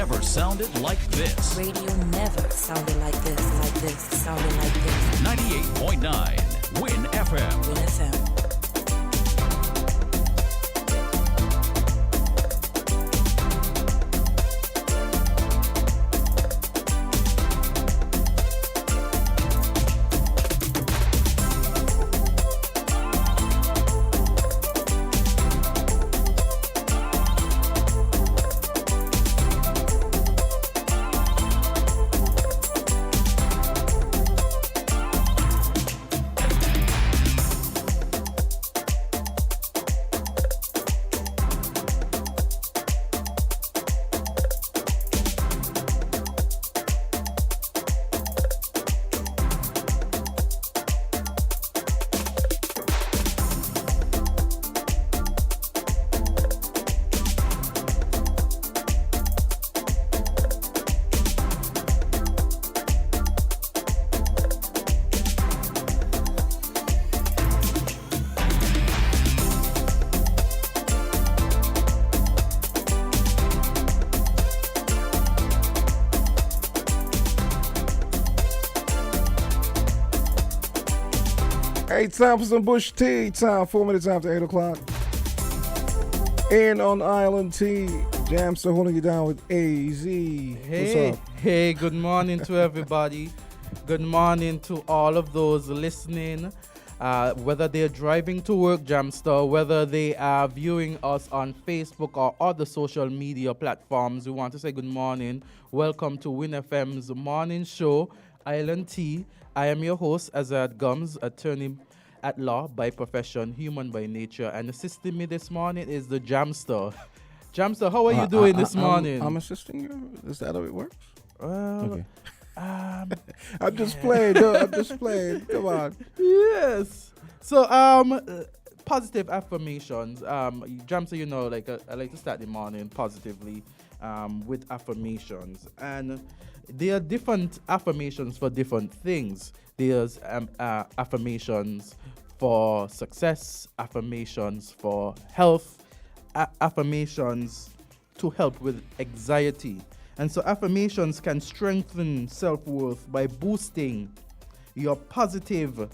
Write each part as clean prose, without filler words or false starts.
never sounded like this. Radio never sounded like this, sounded like this. 98.9 Win FM. Win FM. Hey, time for some Bush tea. Time 4 minutes after 8 o'clock. And on Island Tea, Jamster holding you down with AZ. Hey, what's up? hey, good morning to everybody. Good morning to all of those listening. Whether they're driving to work, Jamster, whether they are viewing us on Facebook or other social media platforms, we want to say good morning. Welcome to Win FM's morning show, Island Tea. I am your host, Azard Gumbs, attorney at law by profession, human by nature, and assisting me this morning is the Jamster. Jamster, how are you doing this morning? I'm assisting you? Is that how it works? Well, Okay. I'm just playing. No, I'm just playing. Come on. Yes. So, positive affirmations. Jamster, you know, I like to start the morning positively with affirmations. And there are different affirmations for different things. There's affirmations for success, affirmations for health, affirmations to help with anxiety. And so affirmations can strengthen self-worth by boosting your positive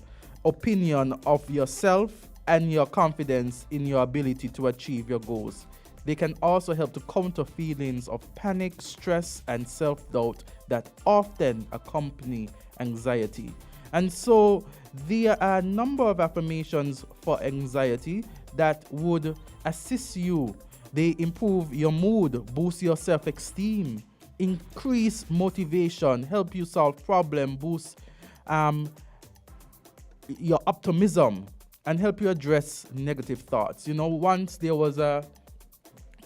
opinion of yourself and your confidence in your ability to achieve your goals. They can also help to counter feelings of panic, stress, and self-doubt that often accompany anxiety. And so there are a number of affirmations for anxiety that would assist you. They improve your mood, boost your self-esteem, increase motivation, help you solve problems, boost your optimism, and help you address negative thoughts. You know, once there was a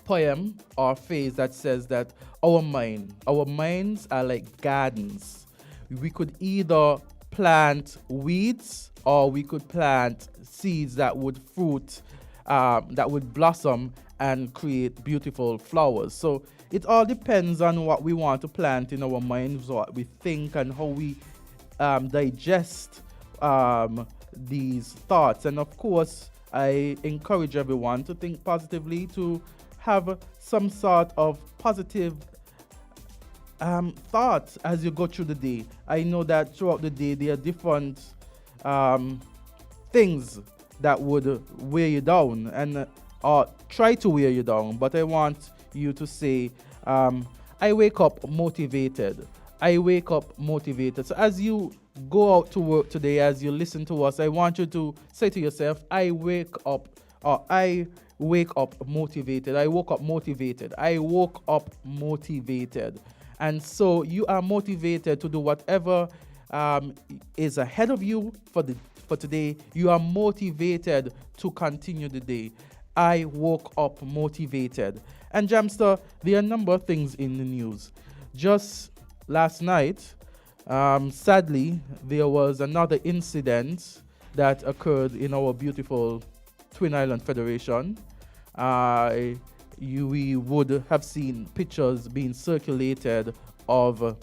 poem or phrase that says that our minds are like gardens. We could either plant weeds or we could plant seeds that would fruit, that would blossom and create beautiful flowers. So it all depends on what we want to plant in our minds, what we think, and how we digest these thoughts. And of course, I encourage everyone to think positively, to have some sort of positive thoughts as you go through the day. I know that throughout the day there are different things that would wear you down and or try to wear you down, but I want you to say, I wake up motivated. I wake up motivated. So as you go out to work today, as you listen to us, I want you to say to yourself, I wake up motivated. I woke up motivated. I woke up motivated. And so you are motivated to do whatever is ahead of you for today. You are motivated to continue the day. I woke up motivated. And Jamster, there are a number of things in the news. Just last night, sadly, there was another incident that occurred in our beautiful Twin Island Federation. We would have seen pictures being circulated of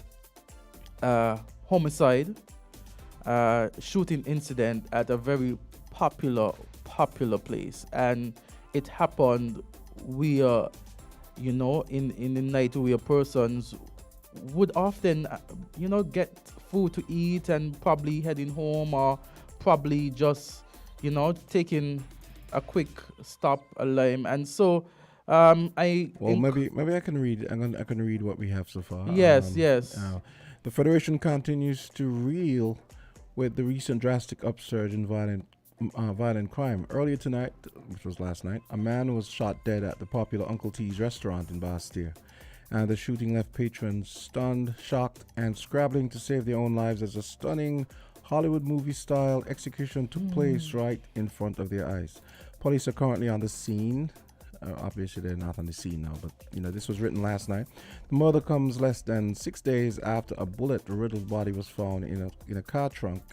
homicide, shooting incident at a very popular place, and it happened where in the night where persons would often, get food to eat and probably heading home, or probably just, taking a quick stop, a lime. And so, maybe I can read. I can read what we have so far. Yes. The Federation continues to reel with the recent drastic upsurge in violent crime. Earlier tonight, which was last night, a man was shot dead at the popular Uncle T's restaurant in Bastille. And the shooting left patrons stunned, shocked, and scrabbling to save their own lives as a stunning Hollywood movie-style execution took place right in front of their eyes. Police are currently on the scene. Obviously, they're not on the scene now, but this was written last night. The murder comes less than 6 days after a bullet-riddled body was found in a car trunk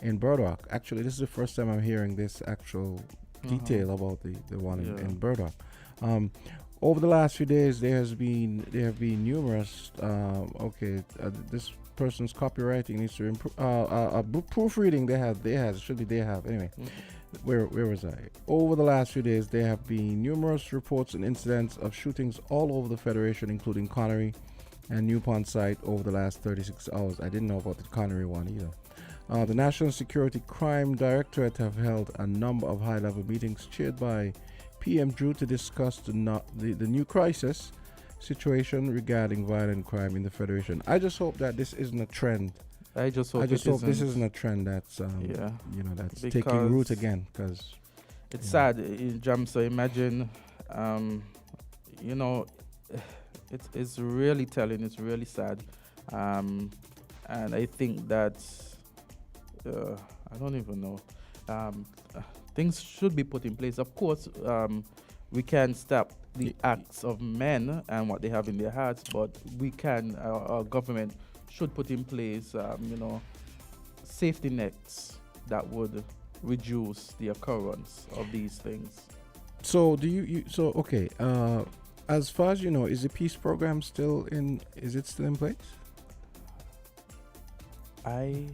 in Burdock. Actually, this is the first time I'm hearing this actual detail about the one in Burdock. Over the last few days, there have been numerous. This person's copywriting needs to improve. Proofreading they have. Anyway. Where was I? Over the last few days, there have been numerous reports and incidents of shootings all over the Federation, including Connery and Newpont site over the last 36 hours. I didn't know about the Connery one either. The National Security Crime Directorate have held a number of high-level meetings chaired by PM Drew to discuss the new crisis situation regarding violent crime in the Federation. I just hope that this isn't a trend. I just hope this isn't a trend that's that's taking root again, because it's sad. Jam, so imagine, it's really telling. It's really sad, and I think that I don't even know. Things should be put in place. Of course, we can't stop the acts of men and what they have in their hearts, but we can. Our government should put in place, safety nets that would reduce the occurrence of these things. So as far as you know, is the peace program still in? Is it still in place? I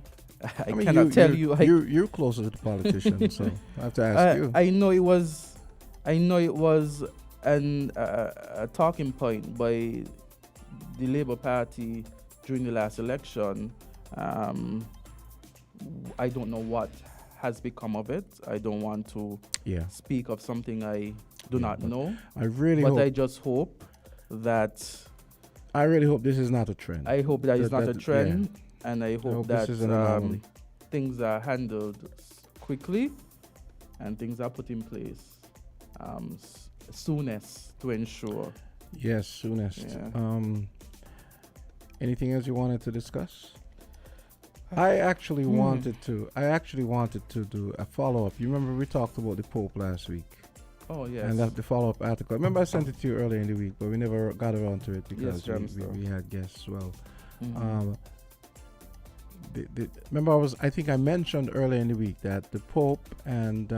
cannot tell you. You're closer to the politicians, so I have to ask you. I know it was a talking point by the Labour Party during the last election. I don't know what has become of it. I don't want to speak of something I do not know. I just hope that. I really hope this is not a trend. I hope that it's not a trend, and I hope that things are handled quickly and things are put in place soonest to ensure. Yes, soonest. Yeah. Anything else you wanted to discuss? I actually wanted to do a follow-up. You remember we talked about the Pope last week? Oh, yes. And the follow-up article. Remember I sent it to you earlier in the week, but we never got around to it because we had guests as well. Mm-hmm. Remember I think I mentioned earlier in the week that the Pope and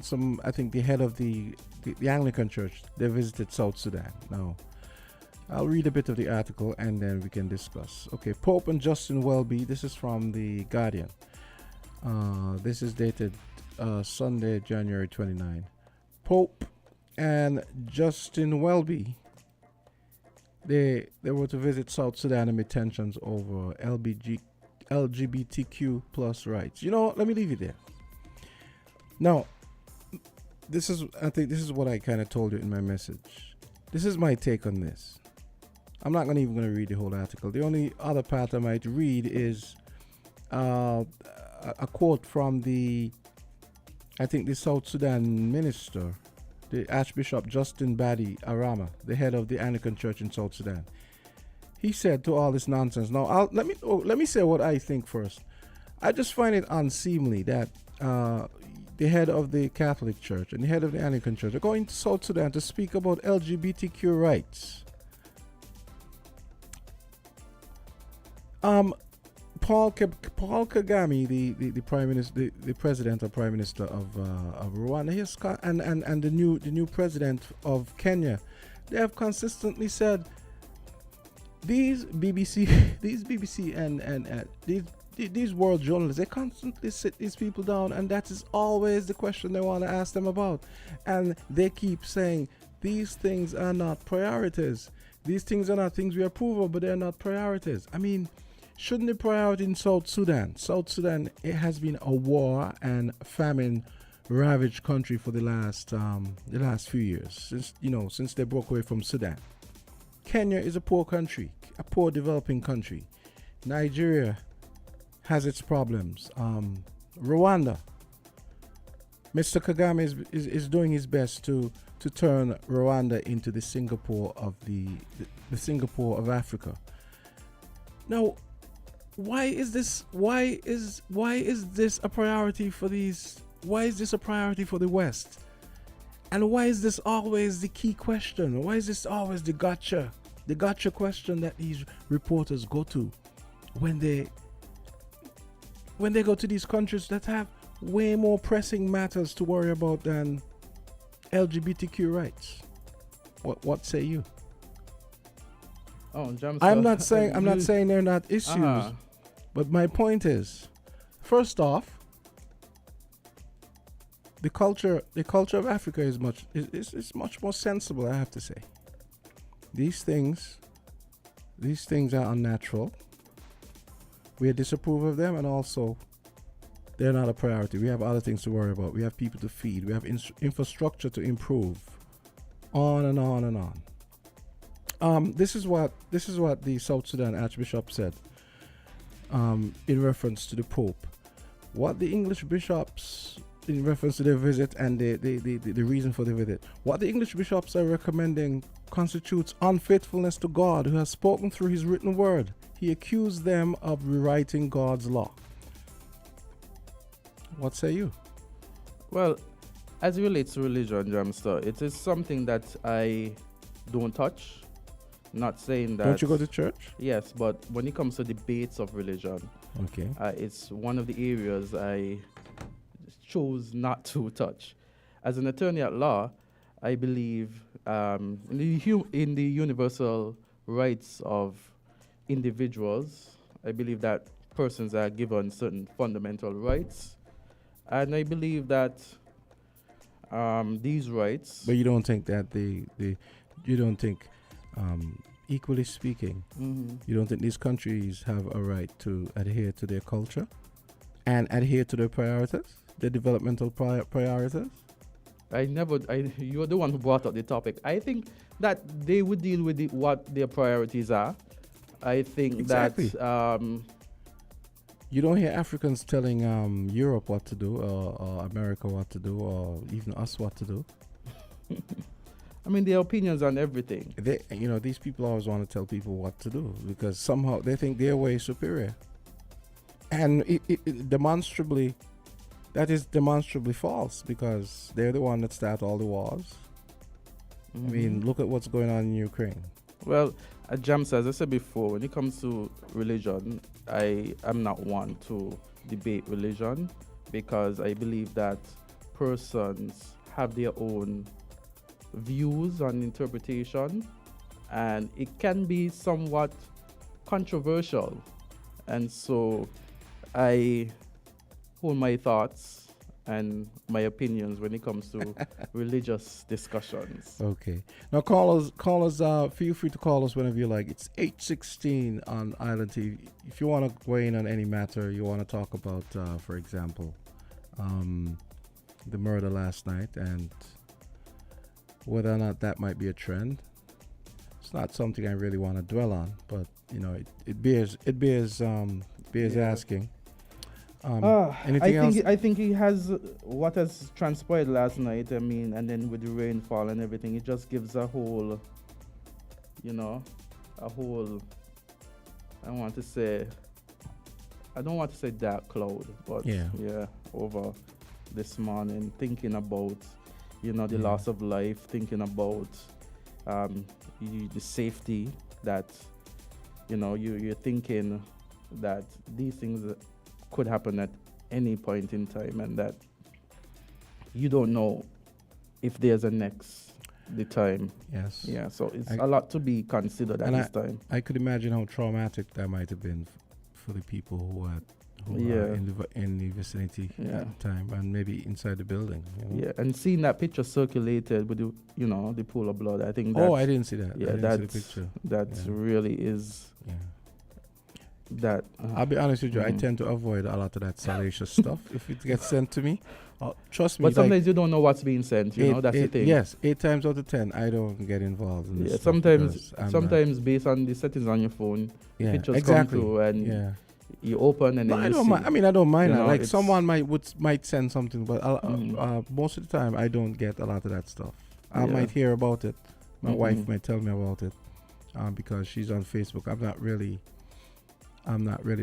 some, I think the head of the Anglican Church, they visited South Sudan. Now, I'll read a bit of the article and then we can discuss. Okay, Pope and Justin Welby. This is from the Guardian. This is dated Sunday, January 29. Pope and Justin Welby, they were to visit South Sudan amid tensions over LGBTQ plus rights. You know what? Let me leave you there. Now, I think this is what I kind of told you in my message. This is my take on this. I'm not even going to read the whole article. The only other part I might read is a quote from the South Sudan minister, the Archbishop Justin Badi Arama, the head of the Anglican Church in South Sudan. He said to all this nonsense. Now, let me say what I think first. I just find it unseemly that the head of the Catholic Church and the head of the Anglican Church are going to South Sudan to speak about LGBTQ rights. Paul Kagame, the prime minister, the president or prime minister of Rwanda, and the new president of Kenya, they have consistently said these these world journalists, they constantly sit these people down, and that is always the question they want to ask them about. And they keep saying these things are not priorities. These things are not things we approve of, but they're not priorities. I mean, shouldn't the priority in South Sudan? South Sudan, it has been a war and famine ravaged country for the last few years, since they broke away from Sudan. Kenya is a poor country, a poor developing country. Nigeria has its problems. Rwanda, Mr. Kagame is doing his best to turn Rwanda into the Singapore of the Singapore of Africa. Now, why is this a priority for these? Why is this a priority for the West? And why is this always the key question? Why is this always the gotcha question that these reporters go to when they go to these countries that have way more pressing matters to worry about than LGBTQ rights? What say you? Oh, I'm not saying they're not issues, but my point is, first off, the culture of Africa is much more sensible, I have to say. These things are unnatural. We disapprove of them, and also they're not a priority. We have other things to worry about. We have people to feed. We have infrastructure to improve. On and on and on. This is what the South Sudan Archbishop said in reference to the Pope. What the English bishops, in reference to their visit and the reason for the visit, what the English bishops are recommending constitutes unfaithfulness to God, who has spoken through his written word. He accused them of rewriting God's law. What say you? Well, as it relates to religion, Jamster, it is something that I don't touch. Not saying that. Don't you go to church? Yes, but when it comes to debates of religion, okay, it's one of the areas I chose not to touch. As an attorney at law, I believe in the universal rights of individuals. I believe that persons are given certain fundamental rights, and I believe that these rights. But you don't think that you don't think, equally speaking, you don't think these countries have a right to adhere to their culture and adhere to their priorities, their developmental priorities? You're the one who brought up the topic. I think that they would deal with what their priorities are. I think exactly. that you don't hear Africans telling Europe what to do, or America what to do, or even us what to do. I mean, their opinions on everything. These people always want to tell people what to do because somehow they think their way is superior, and that is demonstrably false because they're the one that start all the wars. I mean, look at what's going on in Ukraine. Well, Jams, as I said before, when it comes to religion, I am not one to debate religion because I believe that persons have their own views on interpretation, and it can be somewhat controversial. And so I hold my thoughts and my opinions when it comes to religious discussions. Okay. Now call us, feel free to call us whenever you like. It's 8:16 on Island TV. If you want to weigh in on any matter you want to talk about, for example, the murder last night and whether or not that might be a trend. It's not something I really want to dwell on, but it bears asking. Anything else? I think he has what has transpired last night. I mean, and then with the rainfall and everything, it just gives a whole. I don't want to say dark cloud, but yeah, over this morning, thinking about, the loss of life, thinking about the safety that, you're thinking that these things could happen at any point in time, and that you don't know if there's a the time. Yes. Yeah, so it's a lot to be considered at this time. I could imagine how traumatic that might have been for the people who Yeah. are in the vicinity Yeah. at the time, and maybe inside the building. You know? Yeah, and seeing that picture circulated with the pool of blood, I think that's, Oh, I didn't see that. yeah, I didn't see the picture. that Yeah. really is Yeah. that. I'll be honest with you. I Mhm. tend to avoid a lot of that salacious stuff if it gets sent to me. Trust me. But sometimes you don't know what's being sent. That's the thing. Yes, 8 times out of 10, I don't get involved in this. Yeah, stuff sometimes because I'm not- sometimes based on the settings on your phone, yeah, pictures exactly. come through and Yeah. you open and No, then I you don't see. mind. I mean, I don't mind You that. know, Like it's- someone might send something, but Mhm. most of the time I don't get a lot of that stuff. I Yeah. might hear about it. My wife Mhm. might tell me about it, because she's on Facebook. I'm not really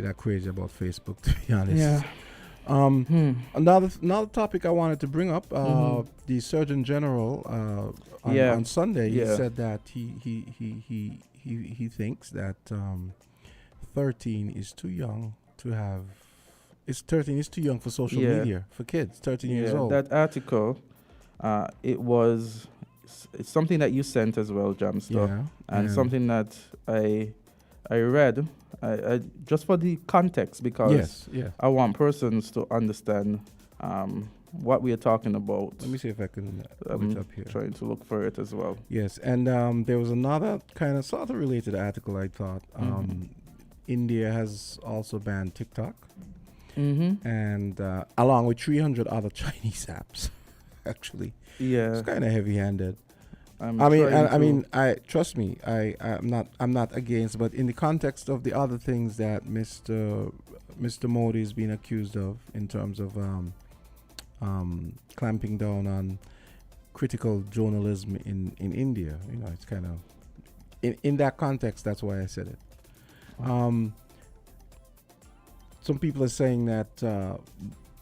that crazy about Facebook, to be honest. Yeah. Another topic I wanted to bring up. Mhm. The Surgeon General Yeah. on Sunday he Yeah. said that he thinks that 13 is too young to have. 13 is too young for social Yeah. media for kids. 13 years Yeah, old. that article, it's something that you sent as well, Jamster, Yeah, and yeah. something that I read. I just for the context, because Yes, yeah. I want persons to understand what we are talking about. Let me see if I can pull it up here. Trying to look for it as well. Yes, and there was another kind of sort of related article I thought. India has also banned TikTok, Mm-hmm. and along with 300 other Chinese apps. Actually, Yeah. it's kind of heavy-handed. I'm I mean, trying I to- mean, I trust me. I'm not against, but in the context of the other things that Mr. Modi is being accused of in terms of clamping down on critical journalism in India, it's kind of in that context. That's why I said it. Some people are saying that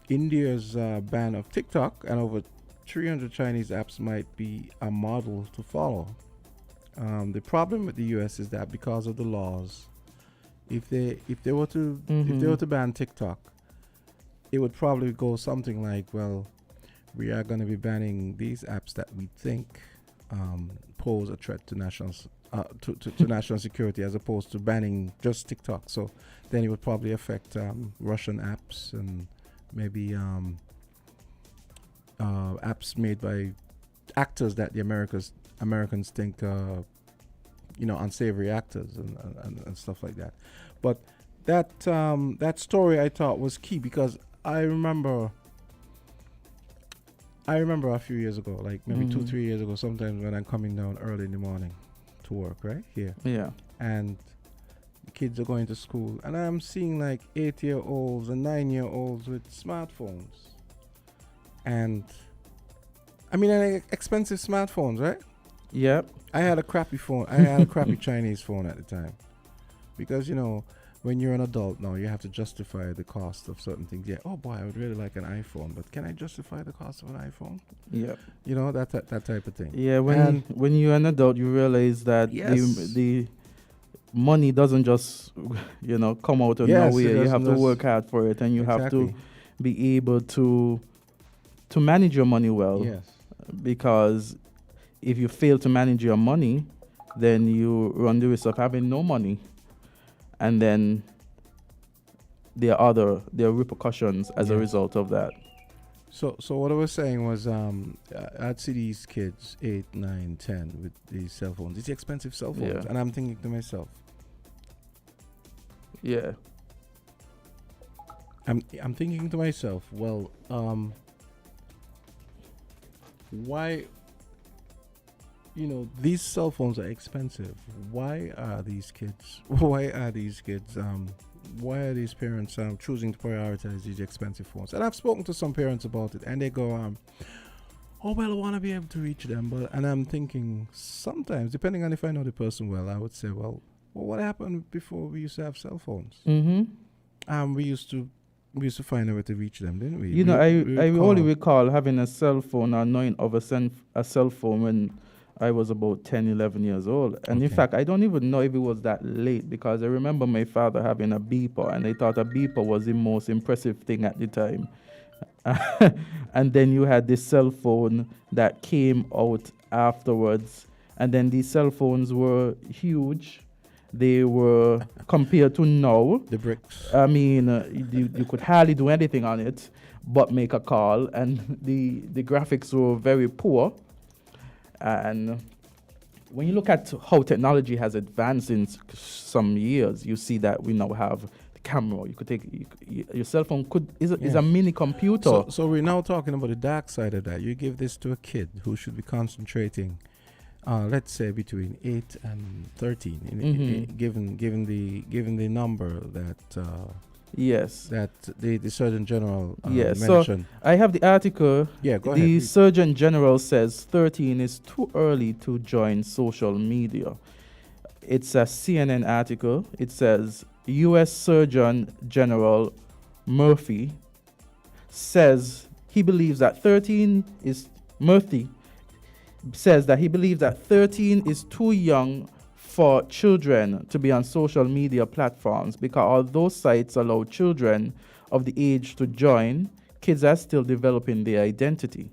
India's ban of TikTok and over 300 Chinese apps might be a model to follow. The problem with the U.S. is that because of the laws, if they were to ban TikTok, it would probably go something like, well, we are going to be banning these apps that we think pose a threat to national security, as opposed to banning just TikTok. So then it would probably affect Russian apps and maybe apps made by actors that the Americans think unsavory actors and stuff like that. But that story I thought was key, because I remember a few years ago, like maybe 2-3 years ago, sometimes when I'm coming down early in the morning to work, right here, Yeah. and the kids are going to school, and I'm seeing like 8-year-olds and 9-year-olds with smartphones, and I mean, expensive smartphones, right? Yep. I had a crappy phone. I had a crappy Chinese phone at the time, because when you're an adult now, you have to justify the cost of certain things. Yeah. Oh boy, I would really like an iPhone, but can I justify the cost of an iPhone? Yep. That type of thing. Yeah. And- When you're an adult, you realize that Yes. the money doesn't just come out of Yes, nowhere. it You doesn't have to just- work hard for it, and you have to Exactly. be able to manage your money well. Yes. Because if you fail to manage your money, then you run the risk of having no money, and then there are repercussions as a Yeah. result of that. So what I was saying was, I'd see these kids 8, 9, 10 with these cell phones. These expensive cell phones, Yeah. and I'm thinking to myself, Yeah. I'm thinking to myself, well, why? These cell phones are expensive. Why are these kids? Why are these parents choosing to prioritize these expensive phones? And I've spoken to some parents about it, and they go, "Oh well, I want to be able to reach them." And I'm thinking, sometimes, depending on if I know the person well, I would say, well, what happened before we used to have cell phones? Mm-hmm. We used to find a way to reach them, didn't we? I call. only recall having a cell phone or knowing of a cell phone when I was about 10, 11 years old. And in Okay. fact, I don't even know if it was that late, because I remember my father having a beeper, and I thought a beeper was the most impressive thing at the time. And then you had this cell phone that came out afterwards. And then these cell phones were huge. they were compared to now. The bricks. I mean, you could hardly do anything on it but make a call, and the graphics were very poor. And when you look at how technology has advanced in some years, you see that we now have the camera. You could take your cell phone is a mini computer. So we're now talking about the dark side of that. You give this to a kid who should be concentrating, let's say between 8 and 13, given the number that yes, that the Surgeon General yes. mentioned. So I have the article. Yeah, go the ahead. Surgeon General says 13 is too early to join social media. It's a CNN article. It says U.S. Surgeon General Murphy says he believes that 13 is too young for children to be on social media platforms, because although sites allow children of the age to join, kids are still developing their identity.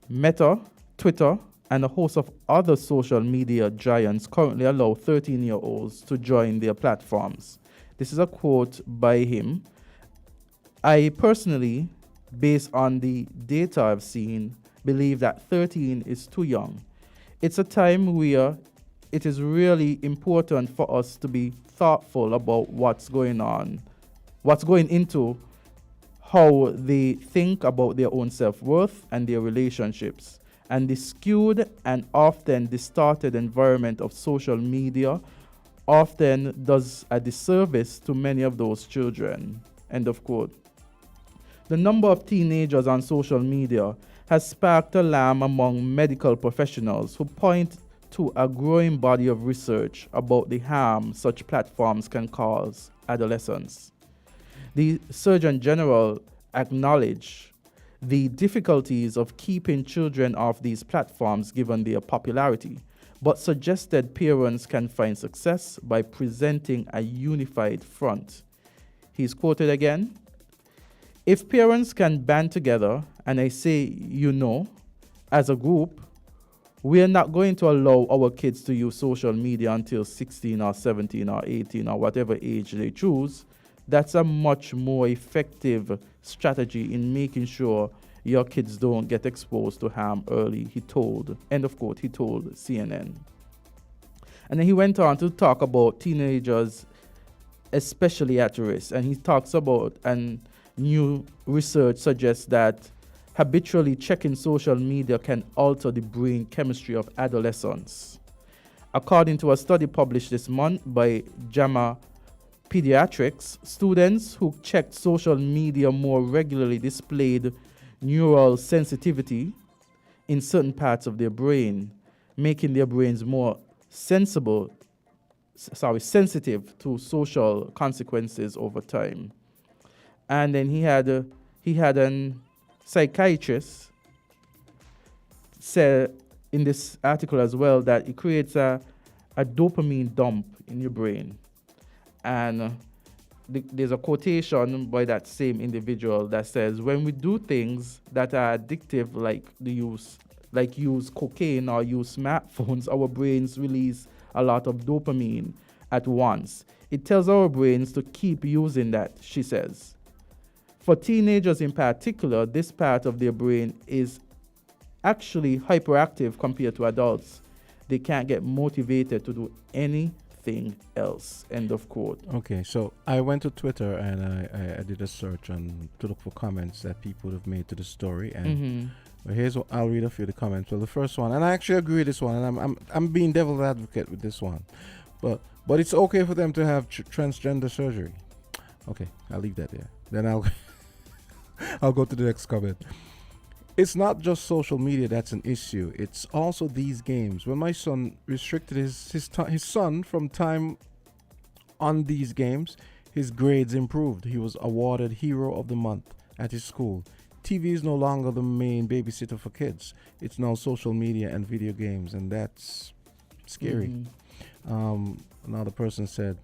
Meta, Twitter, and a host of other social media giants currently allow 13-year-olds to join their platforms. This is a quote by him. I personally, based on the data I've seen, believe that 13 is too young. It's a time where it is really important for us to be thoughtful about what's going into how they think about their own self-worth and their relationships. And the skewed and often distorted environment of social media often does a disservice to many of those children. End of quote. The number of teenagers on social media has sparked alarm among medical professionals who point to a growing body of research about the harm such platforms can cause adolescents. The Surgeon General acknowledged the difficulties of keeping children off these platforms given their popularity, but suggested parents can find success by presenting a unified front. He's quoted again, "If parents can band together, and I say as a group, we are not going to allow our kids to use social media until 16 or 17 or 18 or whatever age they choose. That's a much more effective strategy in making sure your kids don't get exposed to harm early," he told. End of quote, he told CNN. And then he went on to talk about teenagers, especially at risk. And he talks about, and new research suggests that habitually checking social media can alter the brain chemistry of adolescents. According to a study published this month by JAMA Pediatrics, students who checked social media more regularly displayed neural sensitivity in certain parts of their brain, making their brains more sensitive to social consequences over time. And then he had an psychiatrist said in this article as well that it creates a dopamine dump in your brain. And there's a quotation by that same individual that says, when we do things that are addictive, like use cocaine or use smartphones, our brains release a lot of dopamine at once. It tells our brains to keep using that, she says. For teenagers in particular, this part of their brain is actually hyperactive compared to adults. They can't get motivated to do anything else. End of quote. Okay, so I went to Twitter and I did a search to look for comments that people have made to the story. And well, here's what I'll read a few of the comments. Well, the first one, and I actually agree with this one, and I'm being devil's advocate with this one, but it's okay for them to have transgender surgery. Okay, I'll leave that there. Then I'll go to the next comment. It's not just social media that's an issue. It's also these games. When my son restricted his son from time on these games, his grades improved. He was awarded Hero of the Month at his school. TV is no longer the main babysitter for kids. It's now social media and video games, and that's scary. Another person said,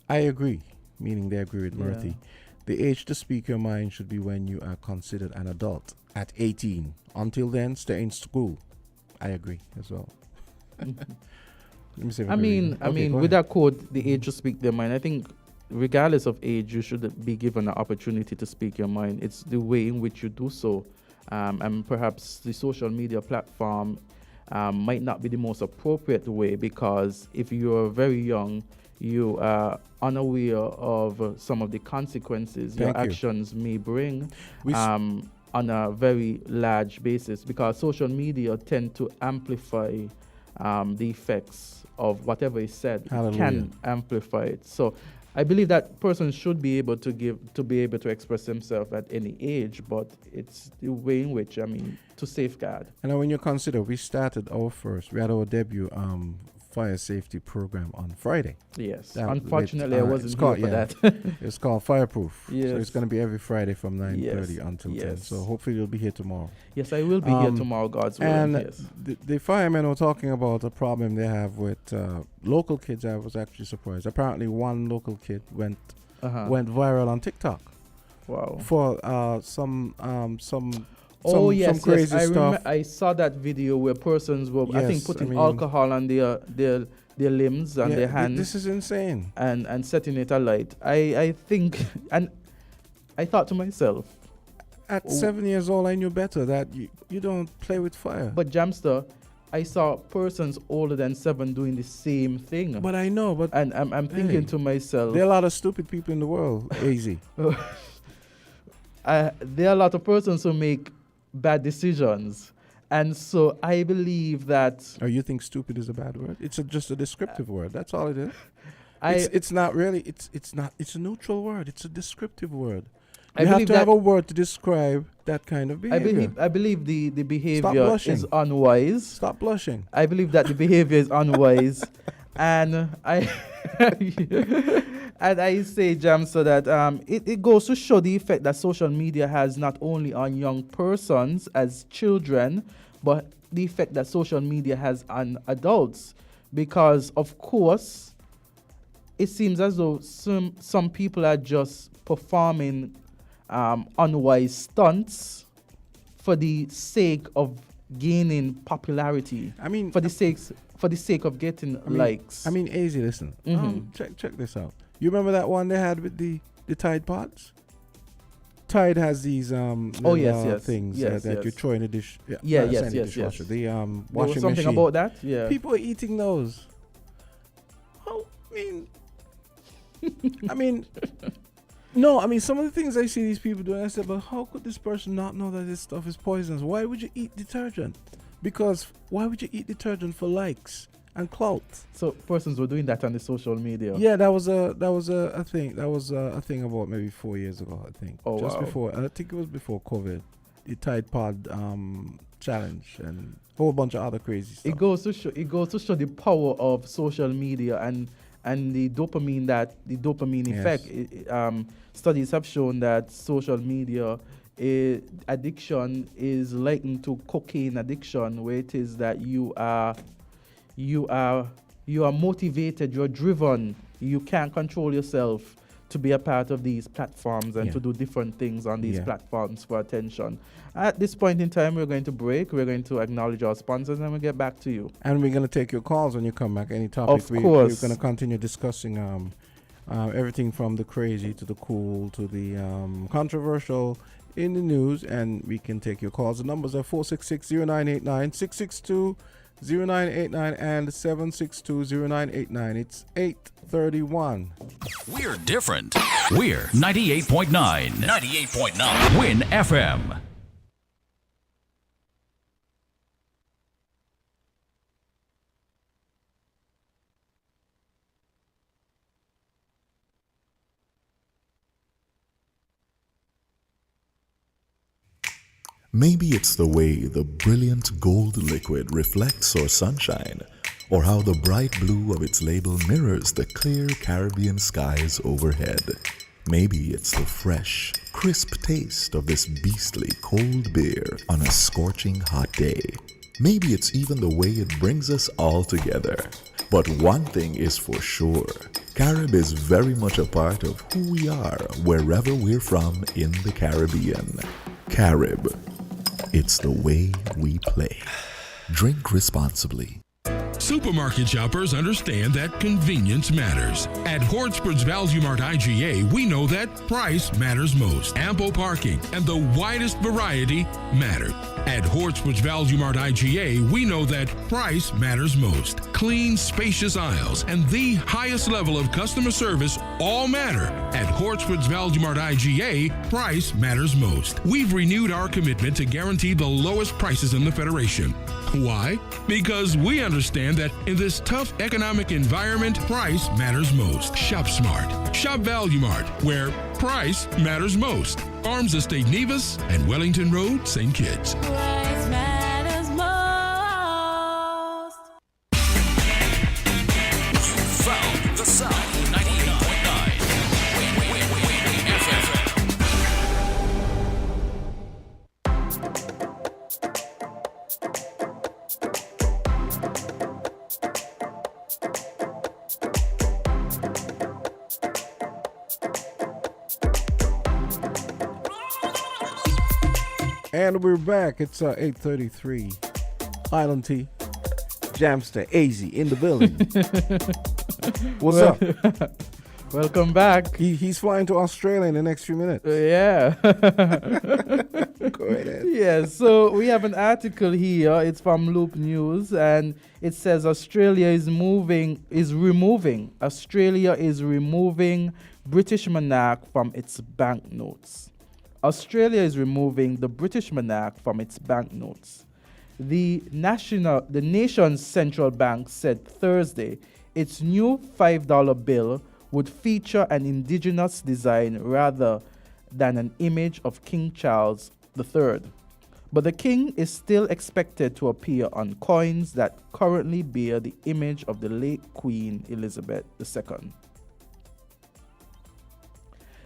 I agree, meaning they agree with Murthy. The age to speak your mind should be when you are considered an adult at 18. Until then, stay in school. I agree as well. Let me see if I can read mean, it. I Okay, mean, go with ahead. that quote, the age to speak their mind. I think, regardless of age, you should be given an opportunity to speak your mind. It's the way in which you do so, and perhaps the social media platform might not be the most appropriate way, because if you're very young, you are unaware of some of the consequences your Thank you. actions may bring. We s- On a very large basis, because social media tend to amplify the effects of whatever is said. It Hallelujah. can amplify it. So I believe that person should be able to express himself at any age, but it's the way in which, I mean, to safeguard. And now when you consider, we had our debut fire safety program on Friday. Yes. That Unfortunately, with, I it's wasn't here called- for yeah. that. It's called Fireproof. So Yes. it's going to be every Friday from 9:30 Yes. until 10. Yes. So hopefully you'll be here tomorrow. Yes, I will be here tomorrow, God's willing. And Yes. the firemen were talking about a problem they have with local kids. I was actually surprised. Apparently, one local kid went viral on TikTok Wow. for some crazy I stuff. I saw that video where persons were, I think, Yes, putting I mean- alcohol on their limbs and their hands. This is insane. and setting it alight. I think, and I thought to myself, At 7 years old, I knew better that you don't play with fire. but Jamster, I saw persons older than 7 doing the same thing. But I know, but And I'm thinking Hey, to myself, there are a lot of stupid people in the world. Easy. there are a lot of persons who make bad decisions. And so I believe that Or you think stupid is a bad word? It's just a descriptive word. That's all it is. I It's not really. It's a neutral word. It's a descriptive word. I You have believe to have that- a word to describe that kind of behavior. I believe the behavior blushing. is unwise. Stop blushing. I believe that the behavior is unwise, and I and I say, Jam, so that it goes to show the effect that social media has not only on young persons as children, but the effect that social media has on adults, because of course, it seems as though some people are just performing unwise stunts for the sake of gaining popularity. I mean, For the sake of getting likes. I mean, easy. Listen. Mhm. Check this out. You remember that one they had with the Tide Pods? Tide has these Oh, yes, little, yes. things Yes, that yes. you throw in the dish. Yeah, not yes, necessarily yes, dishwasher, yes. The There was washing something machine. about that. Yeah. People are eating those. How? I mean, no. I mean, some of the things I see these people doing, I said, but how could this person not know that this stuff is poisonous? Why would you eat detergent? Because why would you eat detergent for likes and clout? So persons were doing that on the social media. Yeah, that was a thing. That was a thing about maybe 4 years ago, I think. Oh, Just wow. before, I think it was before COVID. The Tide Pod challenge and a whole bunch of other crazy stuff. It goes to show the power of social media and the dopamine Yes. effect. Studies have shown that social media addiction is likened to cocaine addiction, where it is that you are motivated, you're driven, you can't control yourself to be a part of these platforms and Yeah. to do different things on these Yeah. platforms for attention. At this point in time, we're going to break. We're going to acknowledge our sponsors, and we'll get back to you. And we're going to take your calls when you come back. Any topic. Of course. We're going to continue discussing everything from the crazy to the cool to the controversial in the news. And we can take your calls. The numbers are 466-0989, 662-0989, and 762-0989. It's 8:31. We're different. We're 98.9. 98.9. Win FM. Maybe it's the way the brilliant gold liquid reflects our sunshine, or how the bright blue of its label mirrors the clear Caribbean skies overhead. Maybe it's the fresh, crisp taste of this beastly cold beer on a scorching hot day. Maybe it's even the way it brings us all together. But one thing is for sure, Carib is very much a part of who we are wherever we're from in the Caribbean. Carib. It's the way we play. Drink responsibly. Supermarket shoppers understand that convenience matters. At Hortsport's Value Mart IGA, we know that price matters most. Ample parking and the widest variety matter. At Hortsport's Value Mart IGA, we know that price matters most. Clean, spacious aisles and the highest level of customer service all matter. At Hortsport's Value Mart IGA, price matters most. We've renewed our commitment to guarantee the lowest prices in the Federation. Why? Because we understand that in this tough economic environment, price matters most. Shop smart. Shop Value Mart, where price matters most. Farms Estate Nevis and Wellington Road, St. Kitts. Price matters most. Found the sound. 98.9. Win FM. And we're back. It's 8:33. Island Tea. Jamster, AZ in the building. What's up? Welcome back. He's flying to Australia in the next few minutes. Yeah. Go ahead. Yeah, so we have an article here. It's from Loop News, and it says Australia is removing British monarch from its banknotes. Australia is removing the British monarch from its banknotes. The nation's central bank said Thursday its new $5 bill would feature an indigenous design rather than an image of King Charles III. But the king is still expected to appear on coins that currently bear the image of the late Queen Elizabeth II.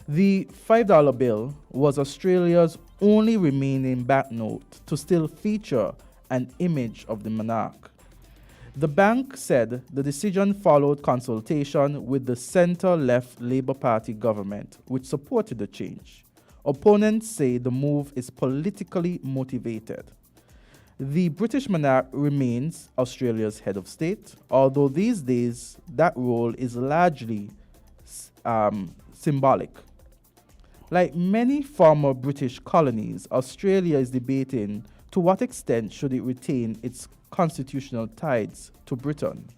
The $5 bill was Australia's only remaining banknote to still feature an image of the monarch. The bank said the decision followed consultation with the centre-left Labour Party government, which supported the change. Opponents say the move is politically motivated. The British monarch remains Australia's head of state, although these days that role is largely symbolic. Like many former British colonies, Australia is debating to what extent should it retain its constitutional ties to Britain.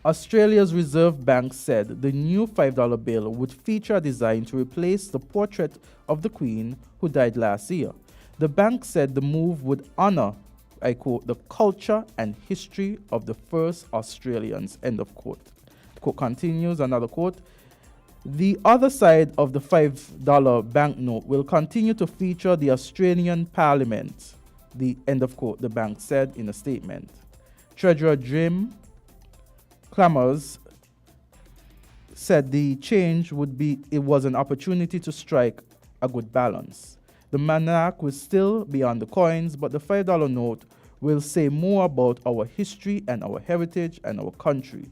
Australia's Reserve Bank said the new $5 bill would feature a design to replace the portrait of the Queen, who died last year. The bank said the move would honor, I quote, the culture and history of the first Australians, end of quote. Quote continues, another quote, the other side of the $5 banknote will continue to feature the Australian Parliament, the end of quote, the bank said in a statement. Treasurer Jim Clamors said the change was an opportunity to strike a good balance. The monarch will still be on the coins, but the $5 note will say more about our history and our heritage and our country.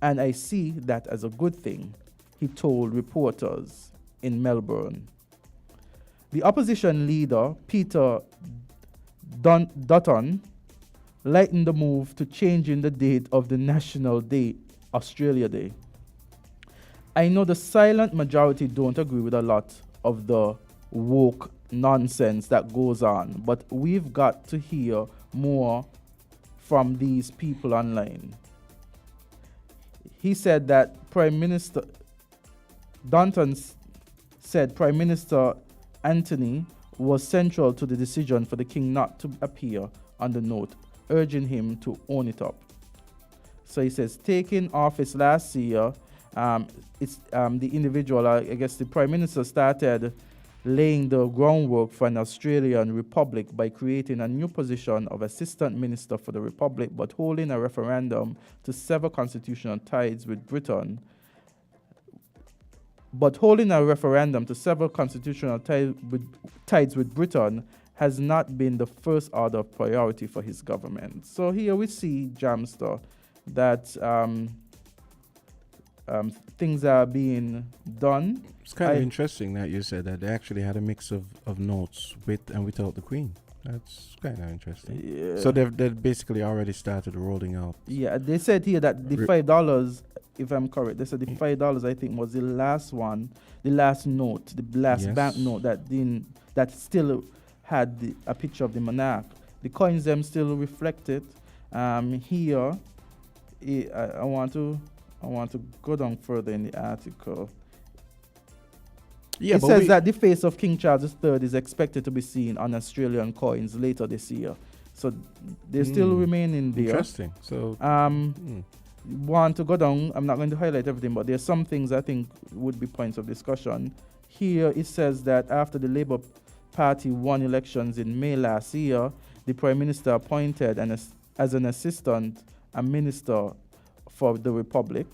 And I see that as a good thing, he told reporters in Melbourne. The opposition leader, Peter Dutton, lightened the move to changing the date of the National Day, Australia Day. I know the silent majority don't agree with a lot of the woke nonsense that goes on, but we've got to hear more from these people online. He said that Prime Minister Danton said Prime Minister Anthony was central to the decision for the king not to appear on the note, urging him to own it up. So he says, taking office last year, the individual, I guess the Prime Minister started laying the groundwork for an Australian republic by creating a new position of Assistant Minister for the Republic, but holding a referendum to sever constitutional ties with Britain. But holding a referendum to sever constitutional ties with Britain has not been the first order of priority for his government. So here we see, Jamster, that things are being done. It's kind of interesting that you said that they actually had a mix of notes with and without the Queen. That's kind of interesting. Yeah. So they've basically already started rolling out. Yeah, they said here that the $5, if I'm correct, they said the $5 I think was the last one, the last note, the last Yes. bank note that still had a picture of the monarch. The coins them still reflect it. Here, I want to go down further in the article. Yeah, It but says that the face of King Charles III is expected to be seen on Australian coins later this year. So they still remain in there. Interesting. So Want to go down, I'm not going to highlight everything, but there's some things I think would be points of discussion. Here it says that after the Labour Party won elections in May last year, the Prime Minister appointed as an assistant a minister for the Republic.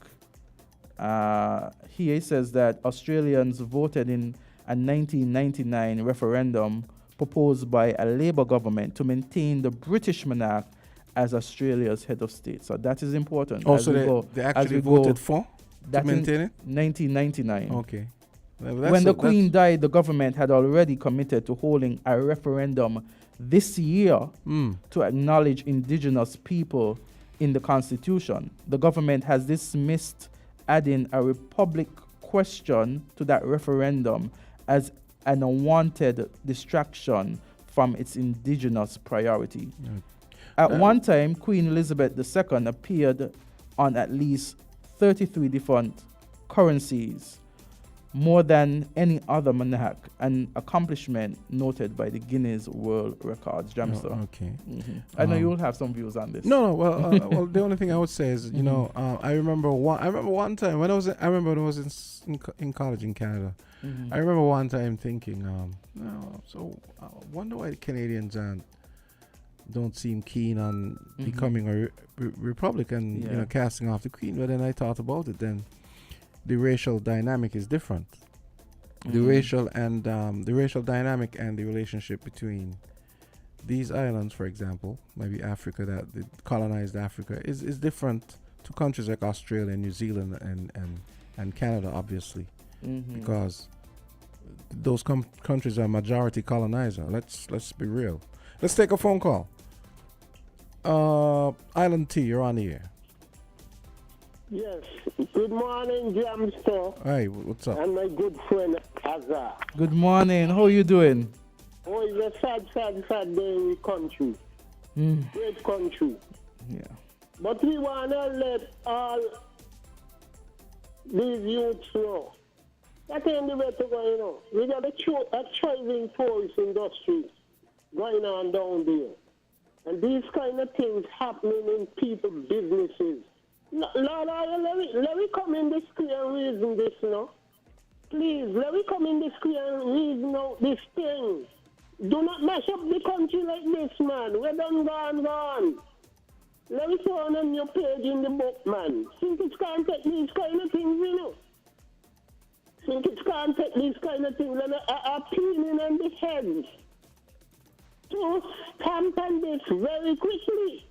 Here it says that Australians voted in a 1999 referendum proposed by a Labour government to maintain the British monarch as Australia's head of state. So that is important. also they actually voted for to maintain it? 1999. Okay. Well, When the Queen died, the government had already committed to holding a referendum this year to acknowledge indigenous people in the Constitution. The government has dismissed adding a republic question to that referendum as an unwanted distraction from its indigenous priority. At one time, Queen Elizabeth II appeared on at least 33 different currencies, more than any other monarch, an accomplishment noted by the Guinness World Records. Jamster. Okay. I know you'll have some views on this. No. Well, the only thing I would say is, you know, I remember one time when I was in college in Canada. I remember one time thinking, I wonder why the Canadians don't seem keen on becoming a Republican, you know, casting off the Queen. But then I thought about it. Then the racial dynamic is different. The racial dynamic and the relationship between these islands, for example, maybe Africa, that colonized Africa, is different to countries like Australia, New Zealand, and Canada, obviously, because those countries are majority colonizer. Let's be real. Let's take a phone call. Island T, you're on the air. Yes. Good morning, Jamster. Hey, what's up? And my good friend Azard. Good morning. How are you doing? Oh, it's a sad day in the country. Great country. Yeah. But we want to let all these youths know that ain't the way to go, you know. We got a thriving tourist industry going on down there. And these kind of things happening in people's businesses. Lord, let me come in this clear and reason this, you know. Please, let me come in this clear and reason out this thing. Do not mash up the country like this, man. We're done gone. Let me throw on a new page in the book, man. Think it's can't take these kind of things, you know. Think it's can't take these kind of things and are peeling on the heads. To stamp on this very quickly.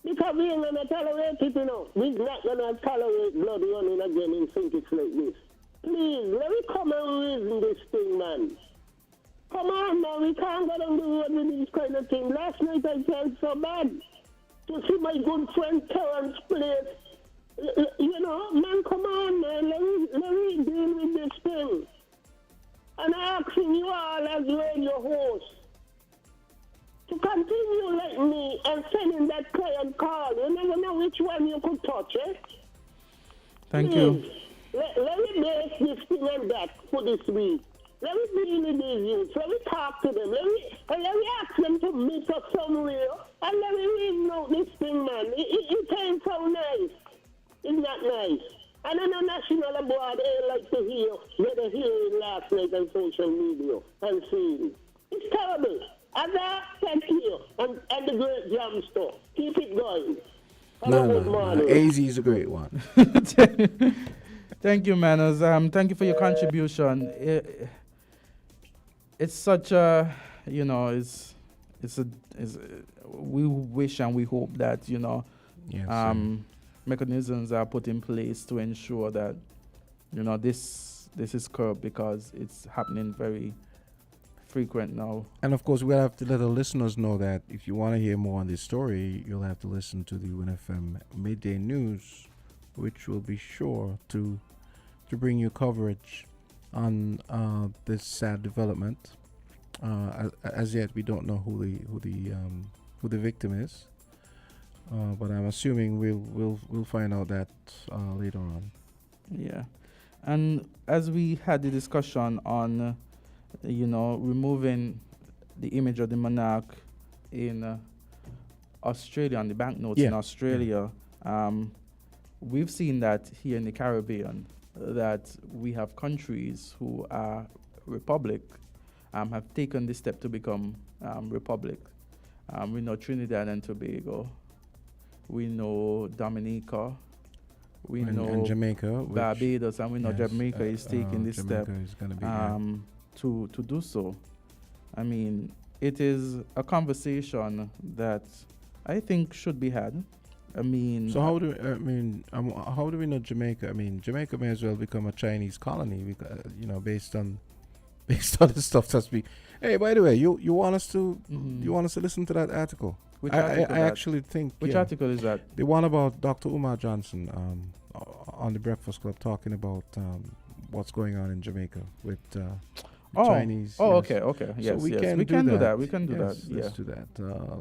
Because we ain't gonna tolerate it, you know. We're not gonna tolerate blood running again and think it's like this. Please, let me come and reason this thing, man. Come on, man, we can't go down the road with this kind of thing. Last night I felt so bad to see my good friend Terrence play. You know, man, come on, man, let me deal with this thing. And I'm asking you all as radio hosts to continue like me and sending that client call. You never know which one you could touch, eh? Thank Please, you. Let me make this thing and that for this week. Let me deal with these youths. Let me talk to them. Let me ask them to meet up somewhere. And let me reason out this thing, man. It ain't so nice. It's not nice. And I know National Abroad ain't like to hear what they hearing last night on social media and seeing. It's terrible. Azard, thank you. And the great Jamster. Keep it going. No. AZ is a great one. Thank you, Manners. Thank you for your contribution. It's such a, you know, we wish and we hope that, you know, mechanisms are put in place to ensure that, you know, this is curbed, because it's happening very frequent now. And of course, we'll have to let the listeners know that if you want to hear more on this story, you'll have to listen to the WINNFM Midday News, which will be sure to bring you coverage on this sad development. As yet, we don't know who the victim is, but I'm assuming we'll find out that later on. Yeah, and as we had the discussion on, removing the image of the monarch in Australia, on the banknotes in Australia, we've seen that here in the Caribbean, that we have countries who are republic, have taken this step to become republic. We know Trinidad and Tobago, we know Dominica, we know and Jamaica, Barbados, and we know Jamaica is taking this step is gonna be, to do so. I mean, it is a conversation that I think should be had. I mean, so how do we know Jamaica? I mean, Jamaica may as well become a Chinese colony, because, based on the stuff that's being. Hey, by the way, you want us to listen to that article? Which I article actually think. Which article is that? The one about Dr. Umar Johnson on the Breakfast Club, talking about what's going on in Jamaica with Chinese. Oh, yes. okay. Yes, so we can do that. We can do that. Let's do that.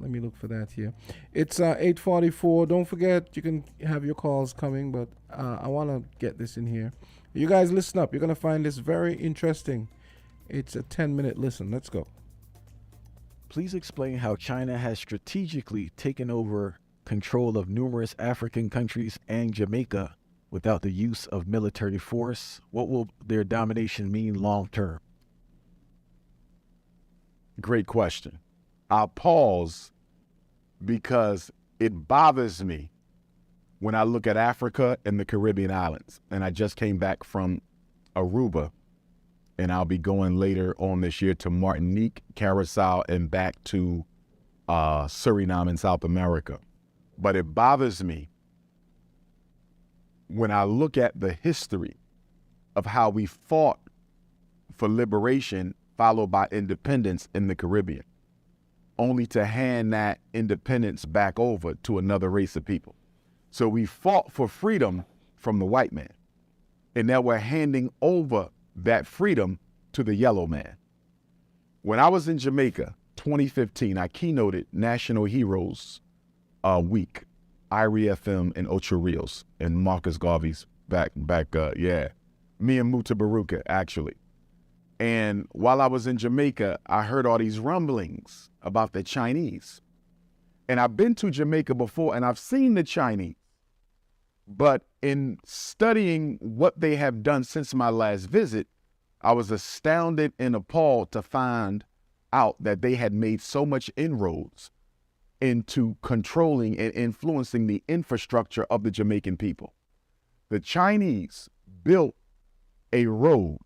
Let me look for that here. It's 8:44. Don't forget, you can have your calls coming, but I want to get this in here. You guys listen up. You're going to find this very interesting. It's a 10-minute listen. Let's go. Please explain how China has strategically taken over control of numerous African countries and Jamaica without the use of military force. What will their domination mean long term? Great question. I'll pause because it bothers me when I look at Africa and the Caribbean islands. And I just came back from Aruba, and I'll be going later on this year to Martinique, Curacao, and back to Suriname in South America. But it bothers me when I look at the history of how we fought for liberation, followed by independence in the Caribbean, only to hand that independence back over to another race of people. So we fought for freedom from the white man, and now we're handing over that freedom to the yellow man. When I was in Jamaica, 2015, I keynoted National Heroes Week, Irie FM and Ocho Rios, and Marcus Garvey's back, me and Muta Baruka, actually. And while I was in Jamaica, I heard all these rumblings about the Chinese. And I've been to Jamaica before, and I've seen the Chinese. But in studying what they have done since my last visit, I was astounded and appalled to find out that they had made so much inroads into controlling and influencing the infrastructure of the Jamaican people. The Chinese built a road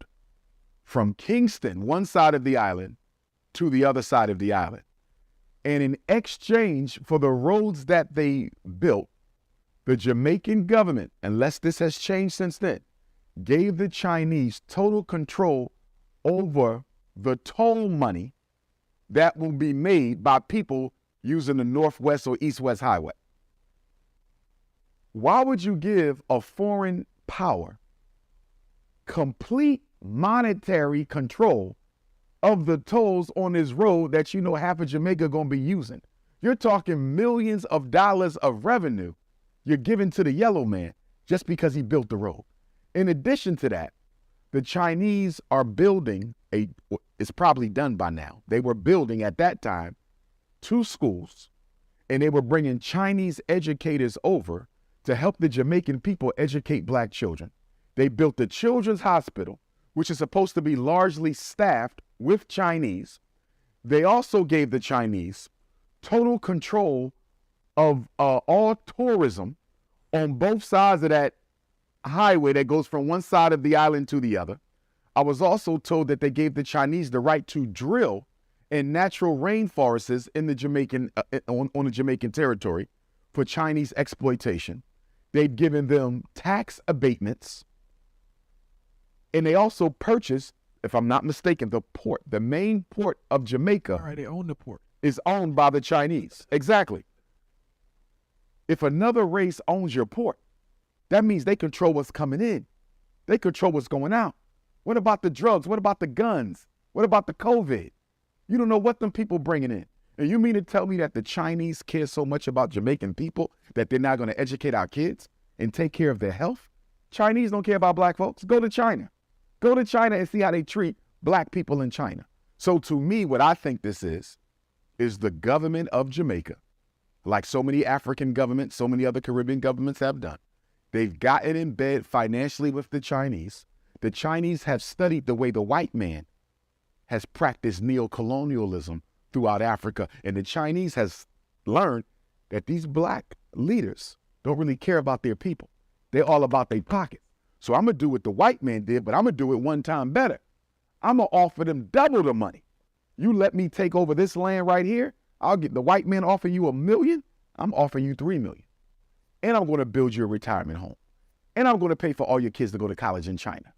from Kingston, one side of the island, to the other side of the island. And in exchange for the roads that they built, the Jamaican government, unless this has changed since then, gave the Chinese total control over the toll money that will be made by people using the Northwest or East-West Highway. Why would you give a foreign power complete monetary control of the tolls on this road that half of Jamaica gonna be using? You're talking millions of dollars of revenue you're giving to the yellow man just because he built the road. In addition to that, the Chinese are building it's probably done by now. They were building at that time 2 schools, and they were bringing Chinese educators over to help the Jamaican people educate black children. They built the Children's Hospital, which is supposed to be largely staffed with Chinese. They also gave the Chinese total control of all tourism on both sides of that highway that goes from one side of the island to the other. I was also told that they gave the Chinese the right to drill in natural rainforests in the Jamaican on the Jamaican territory for Chinese exploitation. They'd given them tax abatements, and they also purchased if I'm not mistaken, the main port of Jamaica All right, they own the port. is owned by the Chinese. Exactly. If another race owns your port, that means they control what's coming in. They control what's going out. What about the drugs? What about the guns? What about the COVID? You don't know what them people bringing in. And you mean to tell me that the Chinese care so much about Jamaican people that they're not going to educate our kids and take care of their health? Chinese don't care about black folks. Go to China. Go to China and see how they treat black people in China. So to me, what I think this is the government of Jamaica, like so many African governments, so many other Caribbean governments have done. They've gotten in bed financially with the Chinese. The Chinese have studied the way the white man has practiced neocolonialism throughout Africa. And the Chinese has learned that these black leaders don't really care about their people. They're all about their pockets. So I'm going to do what the white man did, but I'm going to do it one time better. I'm going to offer them double the money. You let me take over this land right here. I'll get the white man offer you $1 million. I'm offering you $3 million. And I'm going to build you a retirement home. And I'm going to pay for all your kids to go to college in China.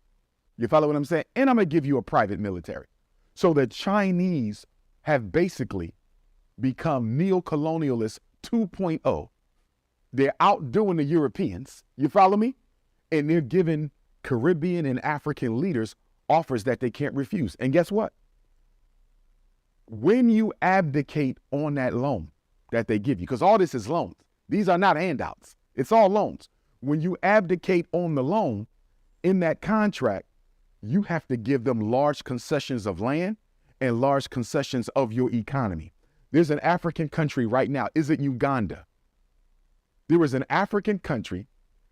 You follow what I'm saying? And I'm going to give you a private military. So the Chinese have basically become neocolonialists 2.0. They're outdoing the Europeans. You follow me? And they're giving Caribbean and African leaders offers that they can't refuse. And guess what? When you abdicate on that loan that they give you, because all this is loans. These are not handouts. It's all loans. When you abdicate on the loan in that contract, you have to give them large concessions of land and large concessions of your economy. There's an African country right now. Is it Uganda? There was an African country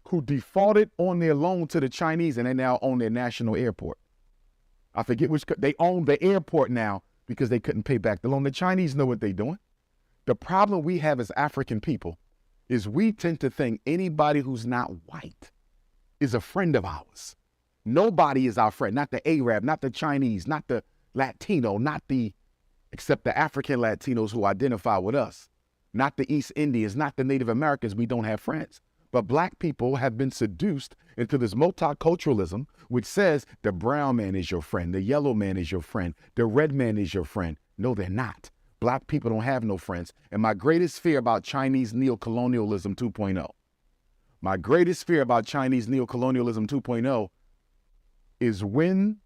who defaulted on their loan to the Chinese, and they now own their national airport. I forget which, they own the airport now because they couldn't pay back the loan. The Chinese know what they're doing. The problem we have as African people is we tend to think anybody who's not white is a friend of ours. Nobody is our friend, not the Arab, not the Chinese, not the Latino, except the African Latinos who identify with us, not the East Indians, not the Native Americans. We don't have friends. But black people have been seduced into this multiculturalism, which says the brown man is your friend, the yellow man is your friend, the red man is your friend. No, they're not. Black people don't have no friends. And my greatest fear about Chinese neocolonialism 2.0, my greatest fear about Chinese neocolonialism 2.0 is when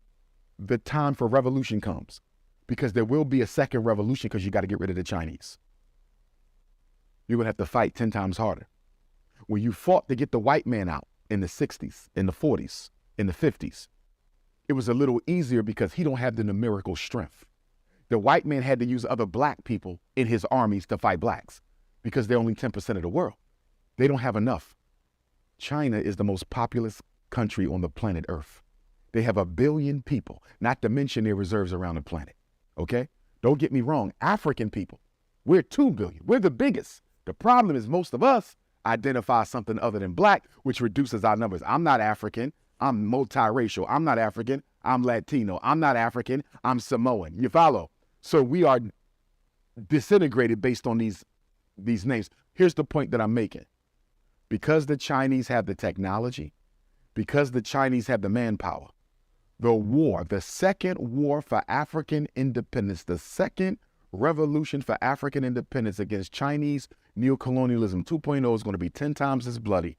the time for revolution comes, because there will be a second revolution because you got to get rid of the Chinese. You're going to have to fight 10 times harder. When you fought to get the white man out in the 60s, in the 40s, in the 50s, it was a little easier because he don't have the numerical strength. The white man had to use other black people in his armies to fight blacks because they're only 10% of the world. They don't have enough. China is the most populous country on the planet Earth. They have 1 billion people, not to mention their reserves around the planet, okay? Don't get me wrong, African people, we're 2 billion. We're the biggest. The problem is most of us identify something other than black, which reduces our numbers. I'm not African. I'm multiracial. I'm not African. I'm Latino. I'm not African. I'm Samoan. You follow? So we are disintegrated based on these names. Here's the point that I'm making. Because the Chinese have the technology, because the Chinese have the manpower, the second war for African independence, the second revolution for African independence against Chinese neocolonialism 2.0 is going to be 10 times as bloody,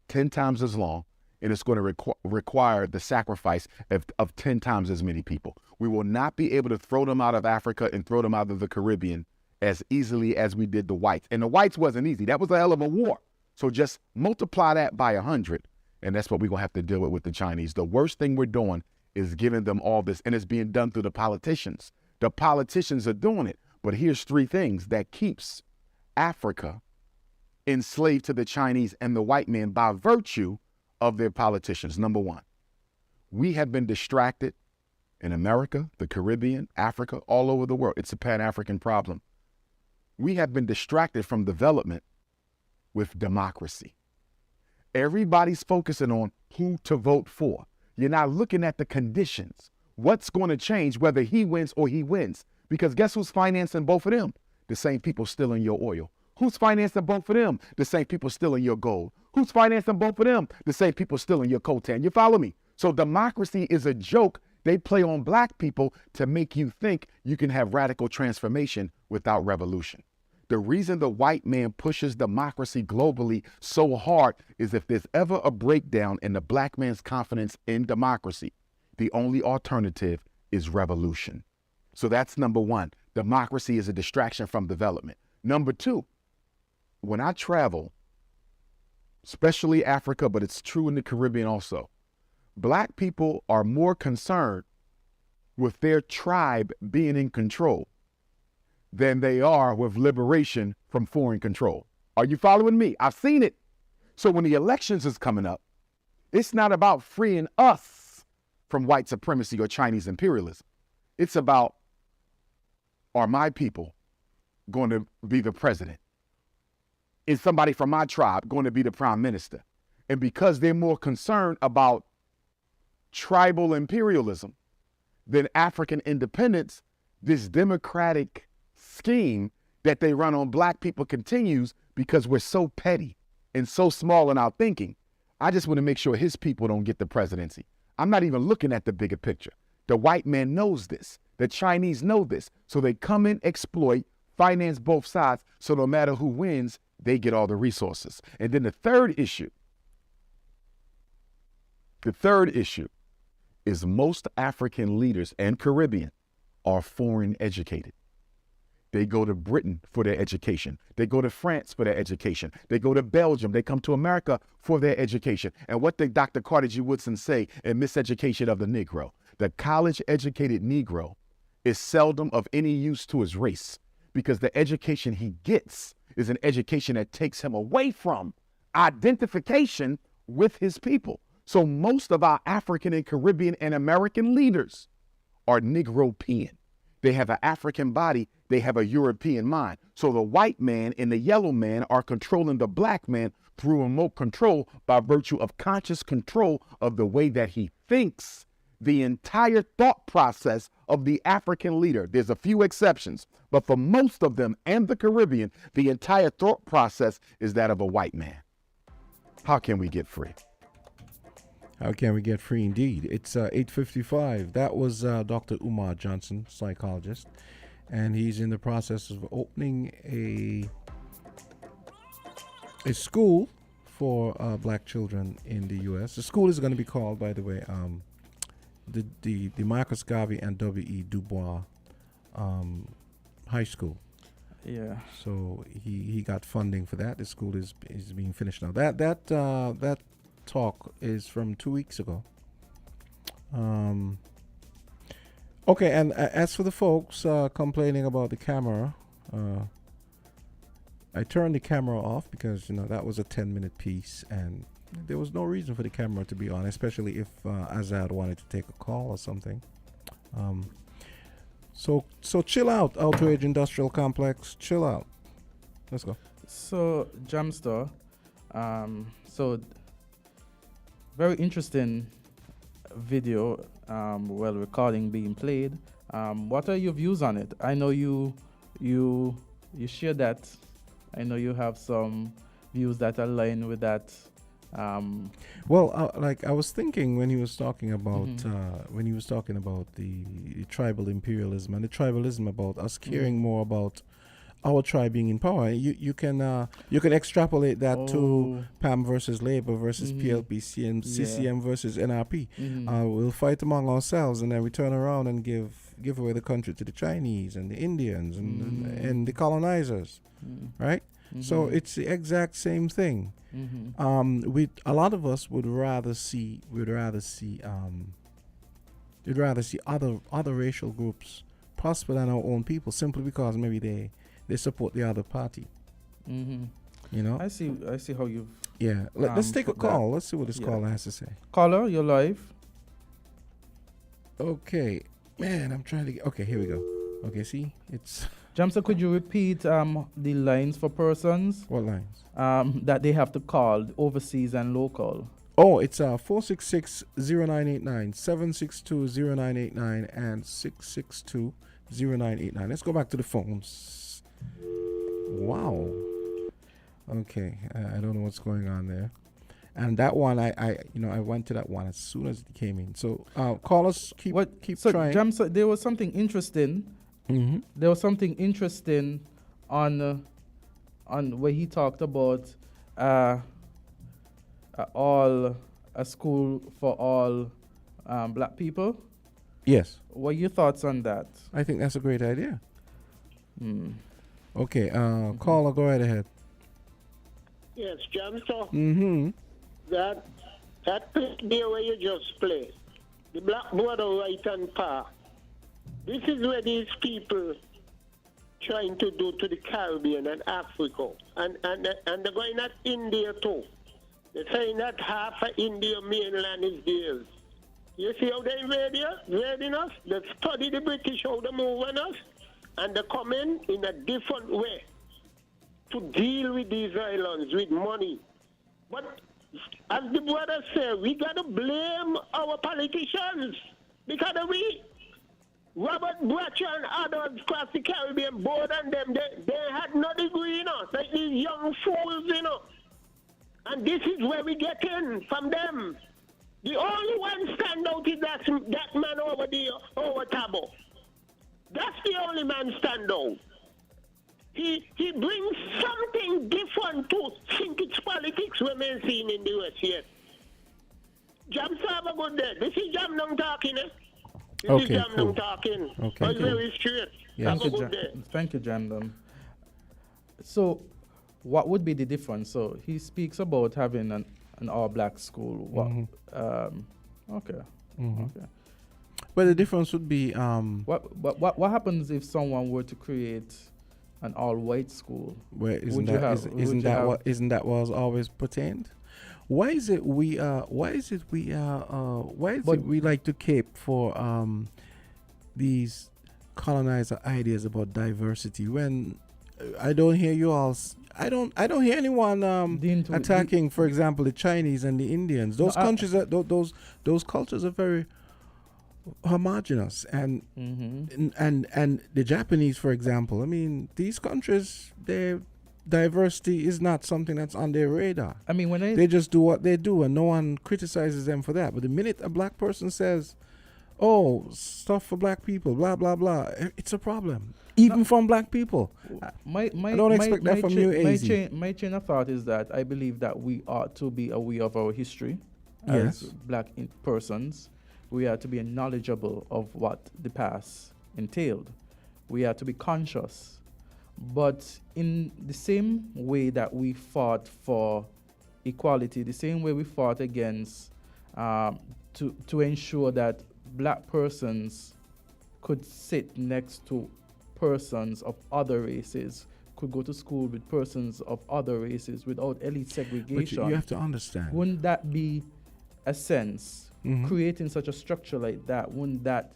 10 times as long, and it's going to require the sacrifice of 10 times as many people. We will not be able to throw them out of Africa and throw them out of the Caribbean as easily as we did the whites. And the whites wasn't easy. That was a hell of a war. So just multiply that by 100, and that's what we're going to have to deal with the Chinese. The worst thing we're doing is giving them all this, and it's being done through the politicians. The politicians are doing it. But here's 3 things that keeps Africa enslaved to the Chinese and the white man by virtue of their politicians. Number 1, we have been distracted in America, the Caribbean, Africa, all over the world. It's a Pan-African problem. We have been distracted from development with democracy. Everybody's focusing on who to vote for. You're not looking at the conditions. What's going to change whether he wins or he wins? Because guess who's financing both of them? The same people stealing your oil. Who's financing both of them? The same people stealing your gold. Who's financing both of them? The same people stealing your coltan. You follow me? So democracy is a joke They play on black people to make you think you can have radical transformation without revolution. The reason the white man pushes democracy globally so hard is if there's ever a breakdown in the black man's confidence in democracy, the only alternative is revolution. So that's number one. Democracy is a distraction from development. Number two, when I travel, especially Africa, but it's true in the Caribbean also, black people are more concerned with their tribe being in control than they are with liberation from foreign control. Are you following me? I've seen it. So when the elections is coming up, it's not about freeing us from white supremacy or Chinese imperialism. It's about, are my people going to be the president? Is somebody from my tribe going to be the prime minister? And because they're more concerned about tribal imperialism than African independence, this democratic scheme that they run on black people continues because we're so petty and so small in our thinking. I just want to make sure his people don't get the presidency. I'm not even looking at the bigger picture. The white man knows this. The Chinese know this. So they come in, exploit, finance both sides. So no matter who wins, they get all the resources. And then the third issue is most African leaders and Caribbean are foreign educated. They go to Britain for their education. They go to France for their education. They go to Belgium. They come to America for their education. And what did Dr. Carter G. Woodson say in Miseducation of the Negro? The college-educated Negro is seldom of any use to his race because the education he gets is an education that takes him away from identification with his people. So most of our African and Caribbean and American leaders are Negropean. They have an African body, they have a European mind. So the white man and the yellow man are controlling the black man through remote control by virtue of conscious control of the way that he thinks. The entire thought process of the African leader, there's a few exceptions, but for most of them and the Caribbean, the entire thought process is that of a white man. How can we get free? How can we get free indeed? It's 8:55. That was Dr. Umar Johnson, psychologist, and he's in the process of opening a school for black children in the U.S. The school is going to be called, by the way, the Marcus Garvey and W.E. Du Bois High School. Yeah. So he got funding for that. The school is being finished now. That talk is from 2 weeks ago. Okay, and as for the folks complaining about the camera, I turned the camera off because that was a 10-minute piece, and there was no reason for the camera to be on, especially if Azard wanted to take a call or something. So chill out, Outrage Industrial Complex. Chill out. Let's go. So Jamster, so very interesting video, recording being played. What are your views on it? I know you share that. I know you have some views that align with that. Like I was thinking when he was talking about the tribal imperialism and the tribalism about us caring more about our tribe being in power. You can extrapolate that to PAM versus Labour versus PLP, CCM versus NRP. We'll fight among ourselves, and then we turn around and give away the country to the Chinese and the Indians and the colonizers, right? So it's the exact same thing. A lot of us would rather see other racial groups prosper than our own people, simply because maybe they support the other party. I see how you've. Yeah. Let's take a call. Let's see what this caller has to say. Caller, you're live. Okay, man, I'm trying to get. Okay, here we go. Okay, see, it's. Jamsa, could you repeat the lines for persons? What lines? That they have to call, overseas and local. Oh, it's 466-0989, 762-0989, and 662-0989. Let's go back to the phones. Wow. Okay, I don't know what's going on there. And that one, I went to that one as soon as it came in. So callers, keep so trying. Jam, so there was something interesting. Mm-hmm. There was something interesting on where he talked about a school for all black people. Yes, What are your thoughts on that? I think that's a great idea. Okay, caller, go right ahead. Yes, Jam, so Mm-hmm. that place there where you just play, the black border right hand path, this is where these people trying to do to the Caribbean and Africa. And they're going at India too. They're saying that half of India mainland is theirs. You see how they invading us? They study the British how they move on us, and they come in a different way to deal with these islands with money. But as the brothers say, we got to blame our politicians because we, Robert Bratcher and others across the Caribbean board and them, they had no degree, you know, like these young fools, you know. And this is where we get in from them. The only one stand out is that man over there, over Tabo. That's the only man stand out. He brings something different to think it's politics we may seen in the US yet. Jam have a good day. This is Jam Nung talking, eh? This is Jam Nung talking. Okay, It's very straight. Yes. Have a good day. Thank you, Jam. So, what would be the difference? So he speaks about having an all-black school. What? Okay. Okay. But the difference would be What happens if someone were to create an all-white school? where isn't Would you have- that would isn't you that have- what isn't that what was always pertained? Why is it we like to cape for these colonizer ideas about diversity when I don't hear you all I don't hear anyone attacking, for example, the Chinese and the Indians. Those countries those cultures are very homogenous, and and the Japanese, for example. I mean, these countries, their diversity is not something that's on their radar. I mean, when They just do what they do, and no one criticizes them for that. But the minute a black person says, "Oh, stuff for black people," blah blah blah, it's a problem, even from black people. I don't expect that from you, AZ. My chain of thought is that I believe that we ought to be aware of our history Yes. as black persons. We are to be knowledgeable of what the past entailed. We are to be conscious. But in the same way that we fought for equality, the same way we fought against to ensure that black persons could sit next to persons of other races, could go to school with persons of other races without elite segregation. But you have to understand. Wouldn't that be a sense? Creating such a structure like that, wouldn't that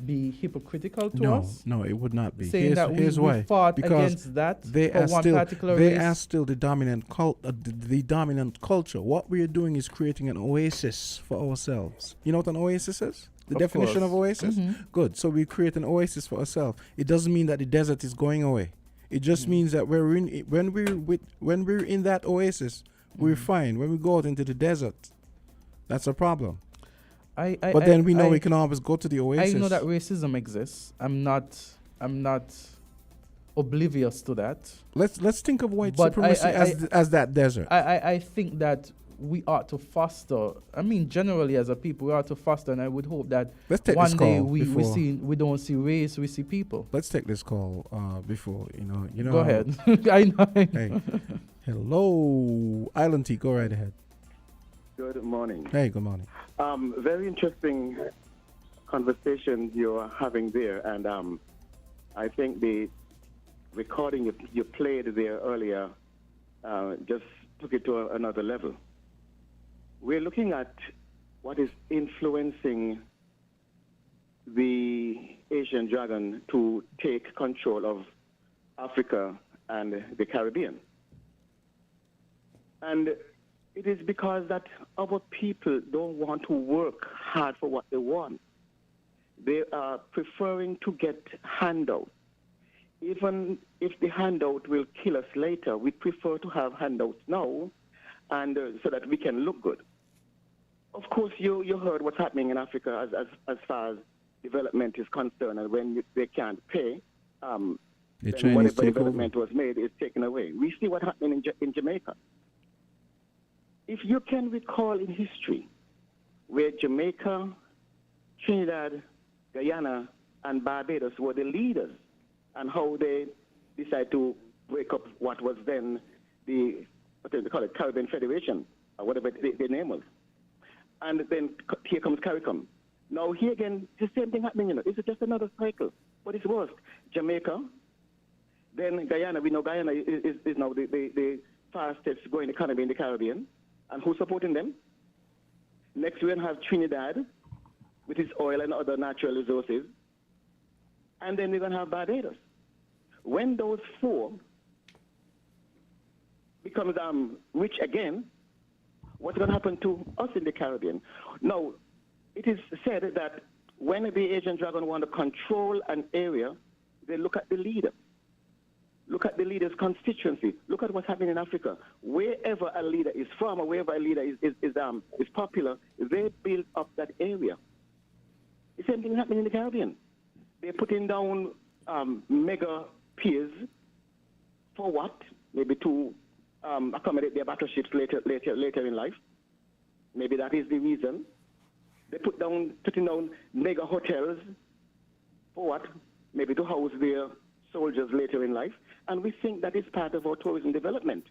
be hypocritical to us? No, it would not be. Saying that here's we why. fought Because against that they for are one still particular they race. are still the dominant the dominant culture. What we are doing is creating an oasis for ourselves. You know what an oasis is? The Of definition of course. oasis? Good. So we create an oasis for ourselves. It doesn't mean that the desert is going away. It just means that when we're in that oasis, we're fine. When we go out into the desert, that's a problem. But then we know we can always go to the oasis. I know that racism exists. I'm not oblivious to that. Let's think of white But supremacy as that desert. I think that we ought to foster. I mean, generally as a people, we ought to foster, and I would hope that Let's take one this day call we before- don't see race, we see people. Let's take this call before you know. Go ahead. I know. Hey, hello, Island Tea. Go right ahead. Good morning. Hey, good morning. Very interesting conversation you're having there, and I think the recording you played there earlier just took it to another level. We're looking at what is influencing the Asian dragon to take control of Africa and the Caribbean. And it is because that our people don't want to work hard for what they want. They are preferring to get handouts. Even if the handout will kill us later, we prefer to have handouts now and so that we can look good. Of course, you heard what's happening in Africa as far as development is concerned, and when they can't pay, The then Chinese whatever take over. development was made is taken away. We see what happened in Jamaica. If you can recall in history, where Jamaica, Trinidad, Guyana, and Barbados were the leaders, and how they decided to break up what was then the, what do they call it, Caribbean Federation, or whatever the name was. And then here comes CARICOM. Now here again, the same thing happening, It's just another cycle, but it's worse. Jamaica, then Guyana. We know Guyana is now the fastest growing economy in the Caribbean. And who's supporting them? Next, we're going to have Trinidad with its oil and other natural resources. And then we're going to have Barbados. When those four becomes rich again, what's going to happen to us in the Caribbean? Now, it is said that when the Asian dragon want to control an area, they look at the leader. Look at the leader's constituency. Look at what's happening in Africa. Wherever a leader is from, or wherever a leader is popular, they build up that area. The same thing happening in the Caribbean. They're putting down mega piers for what? Maybe to accommodate their battleships later in life. Maybe that is the reason. They putting down mega hotels for what? Maybe to house their soldiers later in life. And we think that is part of our tourism development.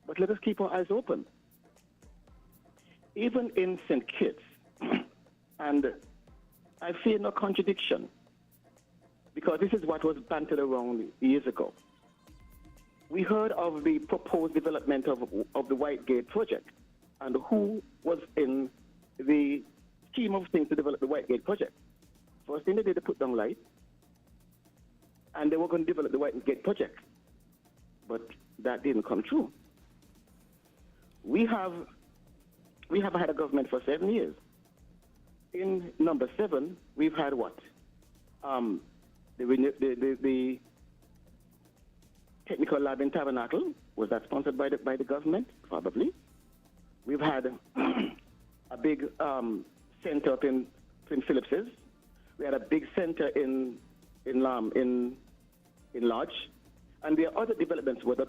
But let us keep our eyes open. Even in St. Kitts, and I fear no contradiction, because this is what was bantered around years ago. We heard of the proposed development of the White Gate project, and who was in the scheme of things to develop the White Gate project. First thing they did, they put down lights, and they were going to develop the White Gate project. But that didn't come true. We have had a government for 7 years. In number 7, we've had what? The technical lab in Tabernacle. Was that sponsored by the government? Probably. We've had a big center up in Phillips's. We had a big center in Lodge, and there are other developments. Were the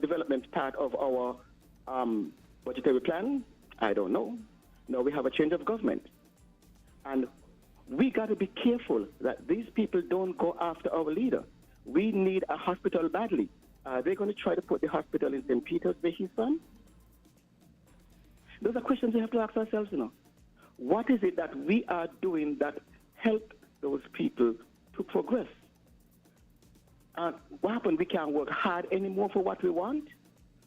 development part of our budgetary plan? I don't know. Now we have a change of government, and we got to be careful that these people don't go after our leader. We need a hospital badly. Are they going to try to put the hospital in St. Peter's, where he's from? Those are questions we have to ask ourselves, What is it that we are doing that help those people to progress? What happened? We can't work hard anymore for what we want.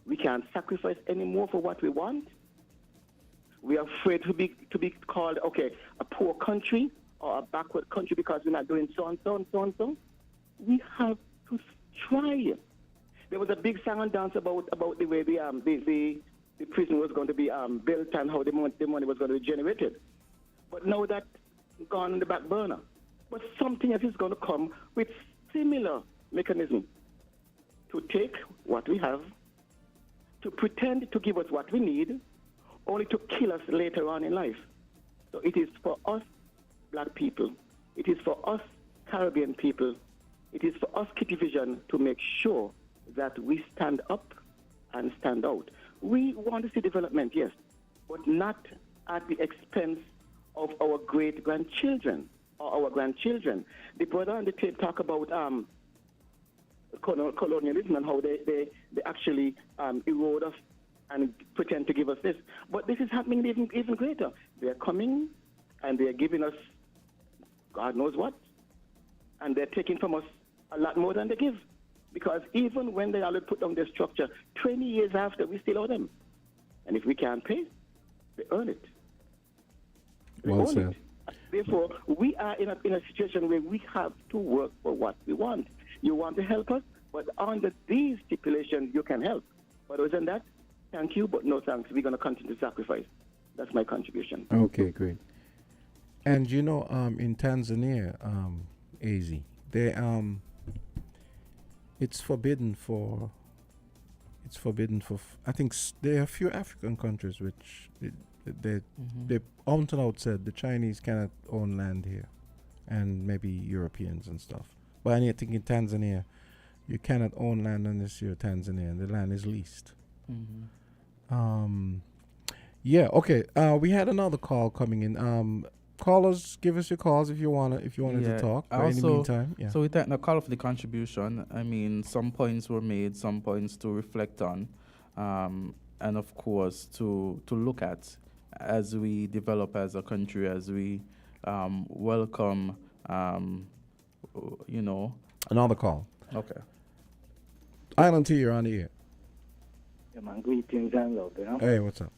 We can't sacrifice anymore for what we want. We are afraid to be called, a poor country or a backward country because we're not doing so and so and so and so. We have to try. There was a big song and dance about the way the prison was going to be built and how the money was going to be generated. But now that's gone in the back burner. But something else is going to come with similar mechanism to take what we have, to pretend to give us what we need, only to kill us later on in life. So it is for us, black people, it is for us, Caribbean people, it is for us, Kitty Vision, to make sure that we stand up and stand out. We want to see development, yes, but not at the expense of our great-grandchildren or our grandchildren. The brother on the tape talk about colonialism and how they actually erode us and pretend to give us this. But this is happening even greater. They're coming and they're giving us God knows what, and they're taking from us a lot more than they give. Because even when they already put down their structure, 20 years after, we still owe them. And if we can't pay, they earn it. Well said. Therefore, we are in a situation where we have to work for what we want. You want to help us, but under these stipulations, you can help. But other than that, thank you, but no thanks. We're going to continue to sacrifice. That's my contribution. Okay, great. And in Tanzania, AZ, they it's forbidden for it's forbidden for. I think there are a few African countries which they out and out said the Chinese cannot own land here, and maybe Europeans and stuff. But I think in Tanzania, you cannot own land unless you're Tanzania, and the land is leased. Yeah. Okay. We had another call coming in. Callers, give us your calls if you wanted to talk. But in the meantime, yeah. So we thank the caller for the contribution. I mean, some points were made, some points to reflect on, and of course to look at as we develop as a country, as we welcome, Another call. Okay. Island T, you're on the air. Yeah, man, greetings and love, you know. Hey, what's up?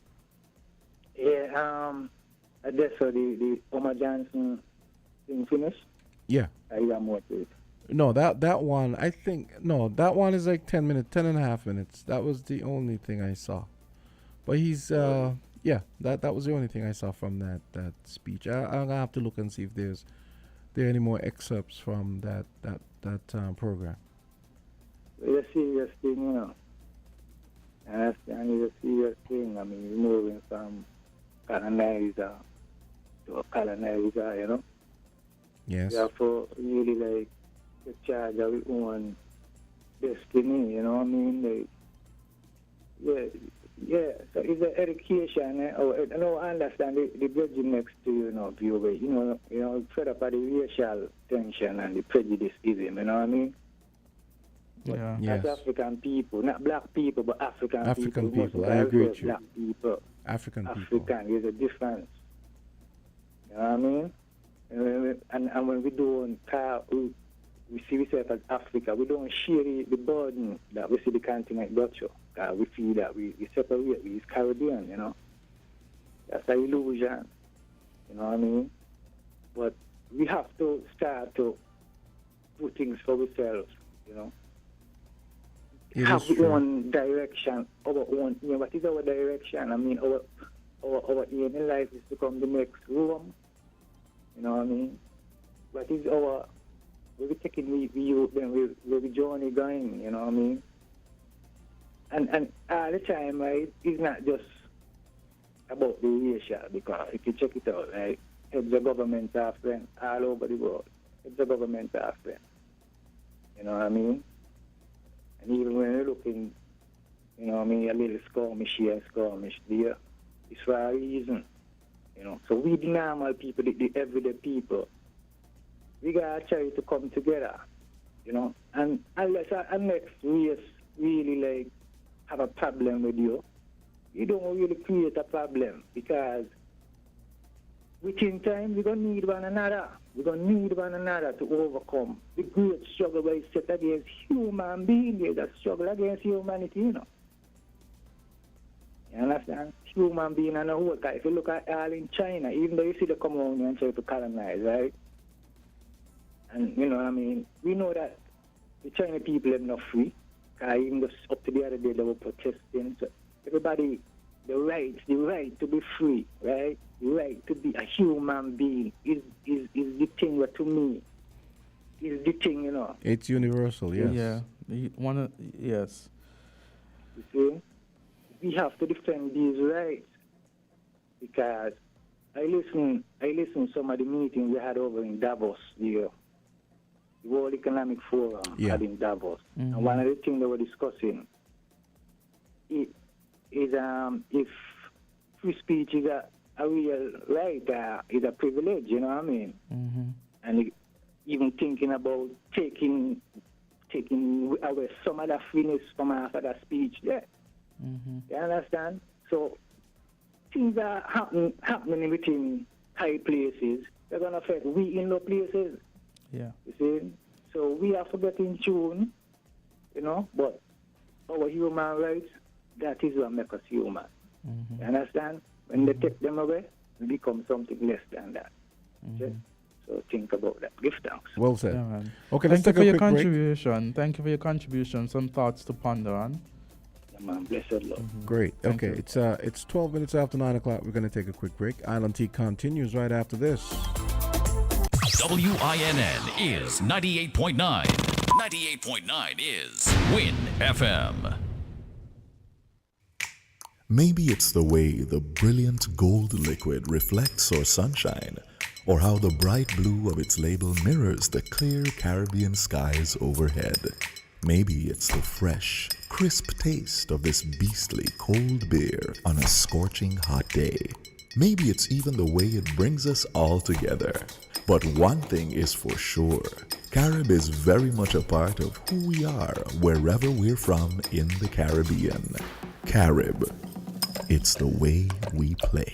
Yeah, I guess so the Omar Johnson thing finished. Yeah. I got more to it. No, that one, I think, that one is like 10 minutes, 10 and a half minutes. That was the only thing I saw. But he's, that was the only thing I saw from that speech. I'm going to have to look and see if there are any more excerpts from that program. It's a serious thing, you know. And it's a serious thing. I mean, moving from colonizer to a colonizer, you know. Yes. Therefore, really, like, the charge of our own destiny, you know what I mean? Like, yeah. So it's an education. I understand the bridging next to, view, you know, fed up by the racial tension and the prejudiceism, you know what I mean? Yeah. Yes. As African people, not black people, but African people. I agree with you. Black people. African people. African, there's a difference. You know what I mean? And when we don't we see ourselves as Africa, we don't share the burden that we see the continent Dutch. We feel that we separate, we is Caribbean, you know. That's an illusion. You know what I mean? But we have to start to do things for ourselves, you know. Have our own direction, our own aim. What is our direction? I mean, our aim in life is to become the next Rome. You know what I mean? What is where we taking where we journey going, you know what I mean? And all the time, right, it's not just about the racial, because if you check it out, right, heads of government are friends all over the world. Heads of government are friends. You know what I mean? And even when you're looking, you know what I mean, a little skirmish here, skirmish there, it's for a reason. You know, so we the normal people, the everyday people, we gotta try to come together, you know. And unless race really like have a problem with you don't really create a problem, because within time we're gonna need one another. We're gonna need one another to overcome the great struggle where it's set against human beings. There's a struggle against humanity, you know. You understand? Human being and a whole guy. If you look at all in China, even though you see the come around and try to colonize, right? And you know what I mean? We know that the Chinese people are not free. Even just up to the other day they were protesting. So everybody, the right to be free, right? The right to be a human being is the thing that to me is the thing, you know. It's universal, yes. Yeah. Yes. You see? We have to defend these rights, because I listen some of the meetings we had over in Davos, the World Economic Forum had in Davos. Mm-hmm. And one of the things they were discussing is if free speech is a real right, is a privilege, you know what I mean? Mm-hmm. And even thinking about taking away some of the freeness from after that speech there. Mm-hmm. You understand? So things are happening within high places. They're going to affect we in low places. Yeah. You see? So we have to get in tune, you know, but our human rights, that is what makes us human. Mm-hmm. You understand? When they take them away, we become something less than that. Mm-hmm. Okay? So think about that. Give thanks. Well said. Yeah, man. Okay, let's Thank take you a for quick your break. contribution. Thank you for your contribution. Some thoughts to ponder on. Yeah, man. Blessed Lord. Mm-hmm. Great. Thank Okay, you. it's 12 minutes after 9 o'clock. We're going to take a quick break. Island Tea continues right after this. WINN is 98.9. 98.9 is Win FM. Maybe it's the way the brilliant gold liquid reflects or sunshine, or how the bright blue of its label mirrors the clear Caribbean skies overhead. Maybe it's the fresh, crisp taste of this beastly cold beer on a scorching hot day. Maybe it's even the way it brings us all together. But one thing is for sure, Carib is very much a part of who we are wherever we're from in the Caribbean. Carib, it's the way we play.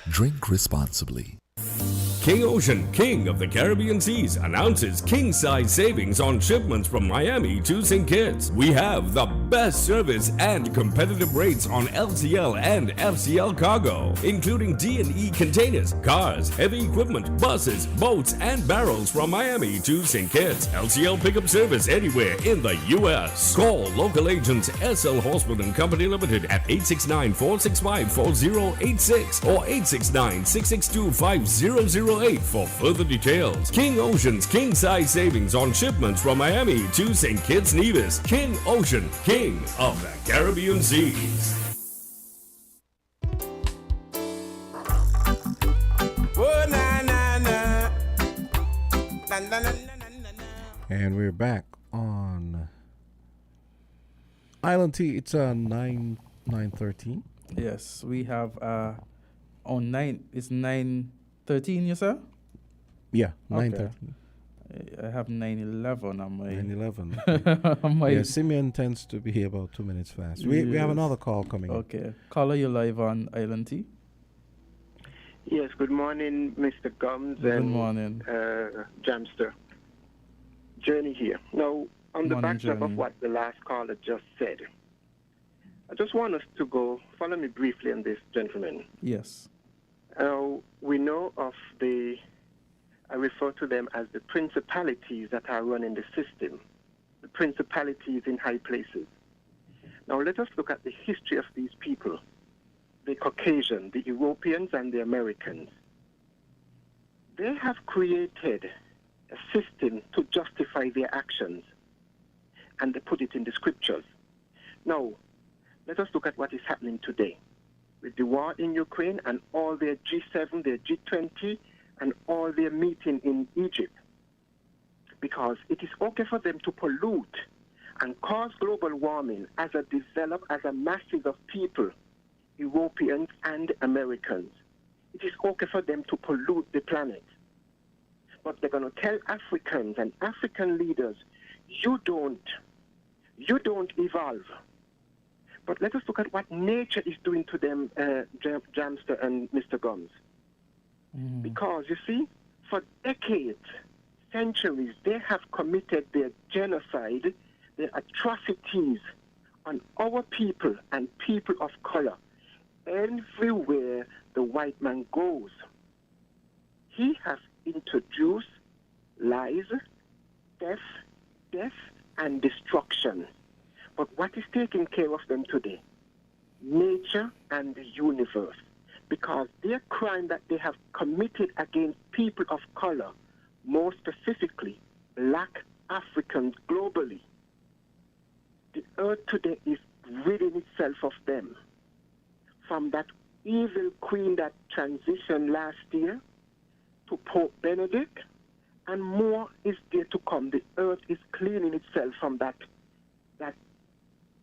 Drink responsibly. King Ocean, king of the Caribbean seas, announces king-size savings on shipments from Miami to St. Kitts. We have the best service and competitive rates on LCL and FCL cargo, including D&E containers, cars, heavy equipment, buses, boats, and barrels from Miami to St. Kitts. LCL pickup service anywhere in the U.S. Call local agents SL Horseman and Company Limited at 869-465-4086 or 869-662-5008 for further details. King Ocean's king-size savings on shipments from Miami to St. Kitts Nevis. King Ocean, king of the Caribbean seas. And we're back on Island T. It's 9:13. Yes, we have on 9. It's 9:13, you sir? Yeah, Okay. 9:13. I have 9:11 on my 9:11. on my Yeah, Simeon tends to be about 2 minutes fast. We have Yes. another call coming. Okay. Caller, you live on Island T. Yes, good morning, Mr. Gumbs Good and morning. Jamster. Journey here. Now, on the Morning, backdrop Journey. of what the last caller just said, I just want us to follow me briefly on this, gentlemen. Yes. We know of I refer to them as the principalities that are running the system, the principalities in high places. Now, let us look at the history of these people, the Caucasian, the Europeans, and the Americans. They have created a system to justify their actions, and they put it in the scriptures. Now, let us look at what is happening today with the war in Ukraine and all their G7, their G20, and all their meeting in Egypt. Because it is okay for them to pollute and cause global warming as a masses of people, Europeans and Americans. It is okay for them to pollute the planet. But they're going to tell Africans and African leaders, you don't evolve. But let us look at what nature is doing to them, Jamster and Mr. Gumbs. Because, you see, for decades, centuries, they have committed their genocide, their atrocities on our people and people of color everywhere the white man goes. He has introduced lies, death, and destruction. But what is taking care of them today? Nature and the universe. Because their crime that they have committed against people of color, more specifically black Africans globally, the earth today is ridding itself of them. From that evil queen that transitioned last year to Pope Benedict, and more is there to come. The earth is cleaning itself from that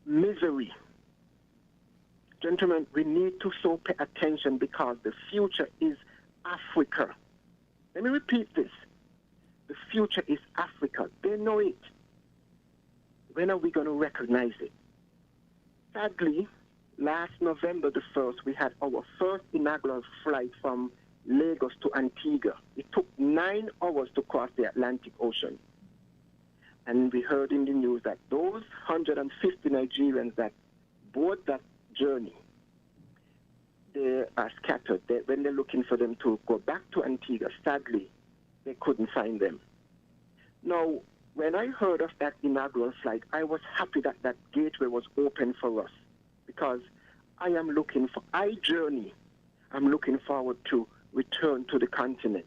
misery. Gentlemen, we need to so pay attention because the future is Africa. Let me repeat this. The future is Africa. They know it. When are we going to recognize it? Sadly, last November the 1st, we had our first inaugural flight from Lagos to Antigua. It took 9 hours to cross the Atlantic Ocean. And we heard in the news that those 150 Nigerians that board that journey, they are scattered. When they're looking for them to go back to Antigua, sadly, they couldn't find them. Now, when I heard of that inaugural flight, I was happy that gateway was open for us because I'm looking forward to return to the continent.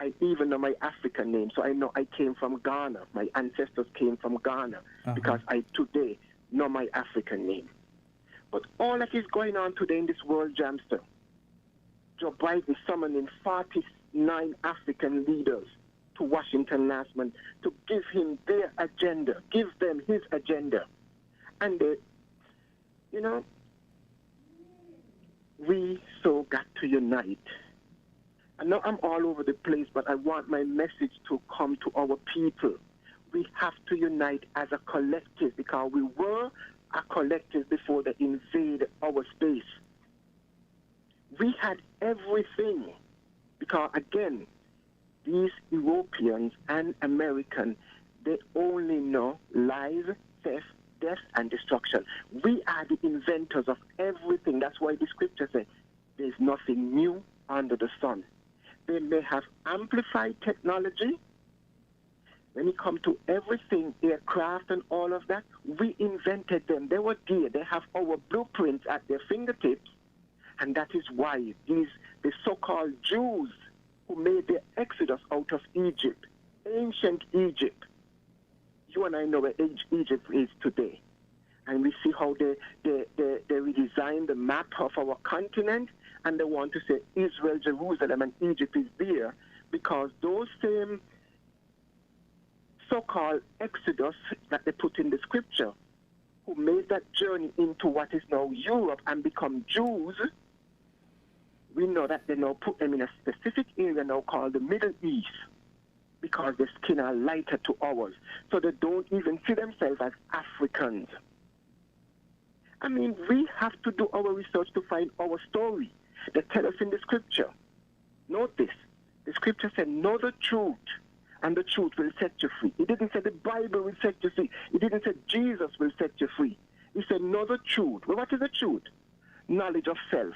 I even know my African name, so I know I came from Ghana. My ancestors came from Ghana because I today know my African name. But all that is going on today in this world, Jamster, Joe Biden summoning 49 African leaders to Washington last month to give him their agenda, give them his agenda. And, you know, we so got to unite. I know I'm all over the place, but I want my message to come to our people. We have to unite as a collective because we were a collective before they invaded our space. We had everything because, again, these Europeans and Americans, they only know lies, theft, death, and destruction. We are the inventors of everything. That's why the scripture says there's nothing new under the sun. They may have amplified technology. When it comes to everything, aircraft and all of that, we invented them. They were there. They have our blueprints at their fingertips. And that is why the so-called Jews who made their exodus out of Egypt, ancient Egypt, you and I know where Egypt is today. And we see how they redesigned the map of our continent, and they want to say Israel, Jerusalem, and Egypt is there because those same so-called exodus that they put in the scripture, who made that journey into what is now Europe and become Jews, we know that they now put them in a specific area now called the Middle East because their skin are lighter to ours. So they don't even see themselves as Africans. I mean, we have to do our research to find our story. They tell us in the scripture. Note this. The scripture said, know the truth, and the truth will set you free. It didn't say the Bible will set you free. It didn't say Jesus will set you free. It said, know the truth. Well, what is the truth? Knowledge of self.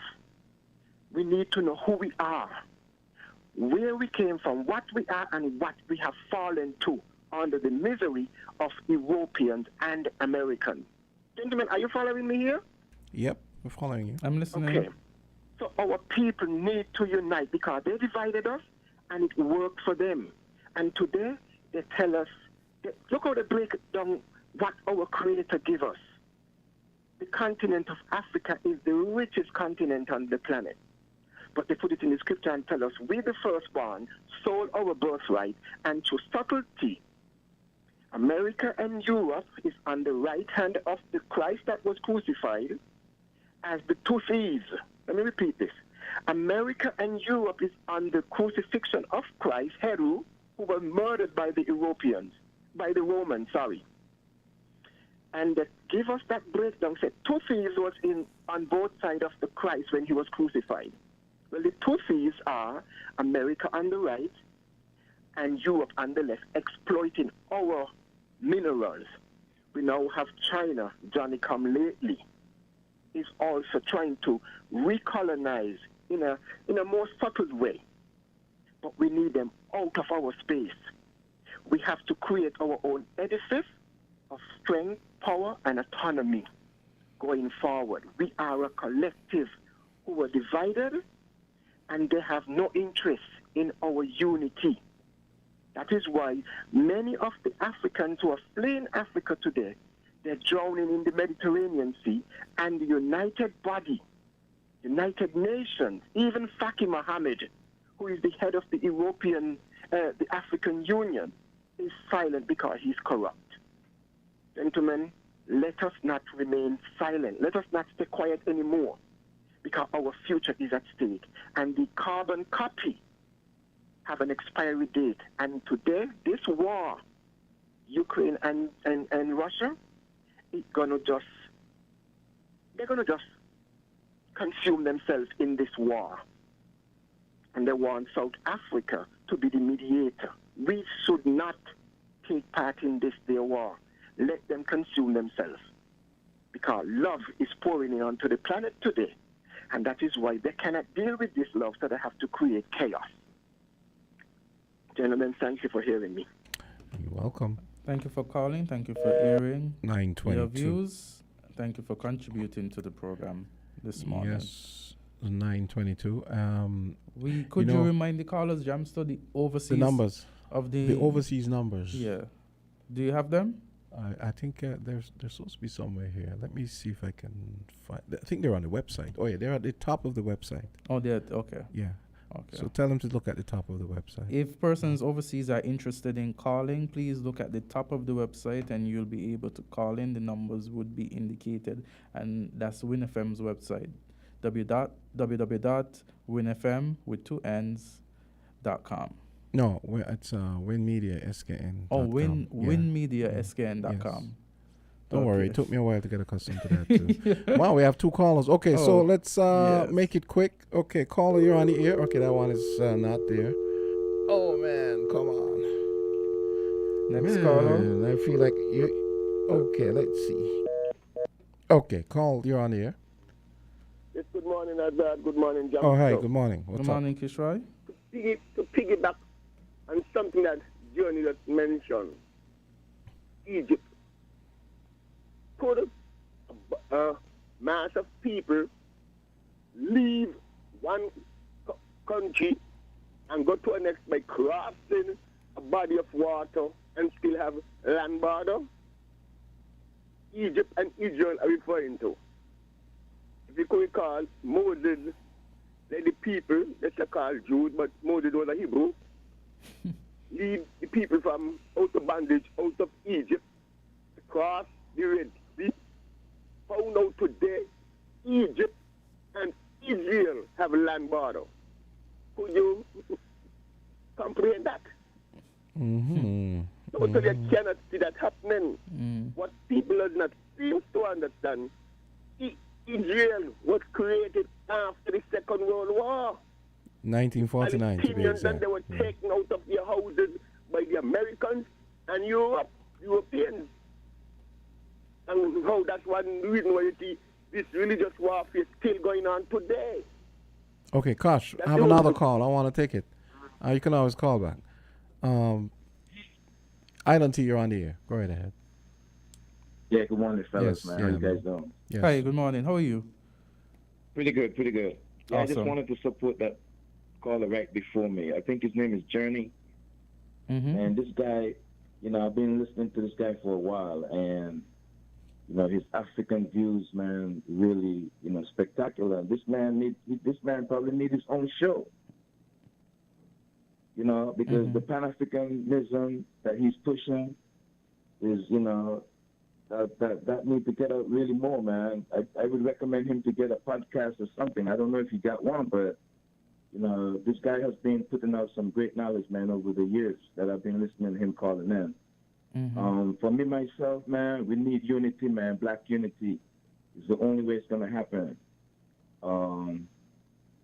We need to know who we are, where we came from, what we are, and what we have fallen to under the misery of Europeans and Americans. Gentlemen, are you following me here? Yep, we're following you. I'm listening. Okay. So our people need to unite because they divided us and it worked for them. And today they tell us, look how they break down what our Creator gave us. The continent of Africa is the richest continent on the planet. But they put it in the scripture and tell us, we the firstborn sold our birthright, and through subtlety, America and Europe is on the right hand of the Christ that was crucified as the two thieves. Let me repeat this. America and Europe is on the crucifixion of Christ, Heru, who were murdered by the Europeans, by the Romans, sorry. And they give us that breakdown, said two thieves was on both sides of the Christ when he was crucified. Well, the two thieves are America on the right and Europe on the left, exploiting our minerals. We now have China, Johnny come lately, is also trying to recolonize in a more subtle way. But we need them out of our space. We have to create our own edifice of strength, power, and autonomy going forward. We are a collective who were divided, and they have no interest in our unity. That is why many of the Africans who are fleeing Africa today, they're drowning in the Mediterranean Sea, and the United Body, United Nations, even Faki Mohammed, who is the head of the the African Union, is silent because he's corrupt. Gentlemen, let us not remain silent. Let us not stay quiet anymore, because our future is at stake. And the carbon copy have an expiry date. And today, this war, Ukraine and Russia, they're gonna just consume themselves in this war. And they want South Africa to be the mediator. We should not take part in this their war. Let them consume themselves. Because love is pouring in onto the planet today. And that is why they cannot deal with this love, so they have to create chaos. Gentlemen, thank you for hearing me. You're welcome. Thank you for calling. Thank you for airing 922. your views. Thank you for contributing to the program this morning. Yes, 922. Could you remind the callers, Jamster, the overseas the numbers of the overseas numbers? Yeah. Do you have them? I think they're supposed to be somewhere here. Let me see if I can find. I think they're on the website. Oh yeah, they're at the top of the website. Oh, okay. Yeah. Okay. So tell them to look at the top of the website. If persons overseas are interested in calling, please look at the top of the website and you'll be able to call in. The numbers would be indicated, and that's WinFM's website, www.winfm with 2 N's.com. No, it's WINNmedia SKN. Oh, WINNmedia SKN.com. Yes. Don't worry, it took me a while to get accustomed to that too. Wow, we have 2 callers. Okay, so let's make it quick. Okay, caller, you're on the air. Okay, that one is not there. Oh man, come on. Next caller. I feel like you. Okay, let's see. Okay, call, you're on the air. Yes, good morning, Azard. Good morning, Jam. Oh, hi, good morning. Good morning, Kishrai. To piggyback on something that Johnny just mentioned, Egypt. Could a mass of people leave one country and go to the next by crossing a body of water and still have land border? Egypt and Israel are referring to. If you could recall, Moses led the people, that's called Jews, but Moses was a Hebrew, lead the people from out of bondage, out of Egypt, across the Red Sea. Found out today, Egypt and Israel have a land border. Could you comprehend that? Totally cannot see that happening. What people do not seem to understand, Israel was created after the Second World War. 1949 to be exact. And they were taken out of their houses by the Americans and Europeans. And how that's one reason why you see this religious warfare still going on today. Okay, Kosh, I have another call. I want to take it. You can always call back. Island T, you're on the air. Go right ahead. Yeah, good morning, fellas, Yes, man. yeah, How you guys man. doing? Yes. Hi, good morning. How are you? Pretty good, pretty good. Yeah, I just Awesome. wanted to support that caller right before me. I think his name is Journey. And this guy, you know, I've been listening to this guy for a while, and, you know, his African views, man, really, you know, spectacular. This man probably needs his own show. You know, because the Pan-Africanism that he's pushing is, you know, that need to get out really more, man. I would recommend him to get a podcast or something. I don't know if he got one, but, you know, this guy has been putting out some great knowledge, man, over the years that I've been listening to him calling in. For me, myself, man, we need unity, man. Black unity is the only way it's going to happen.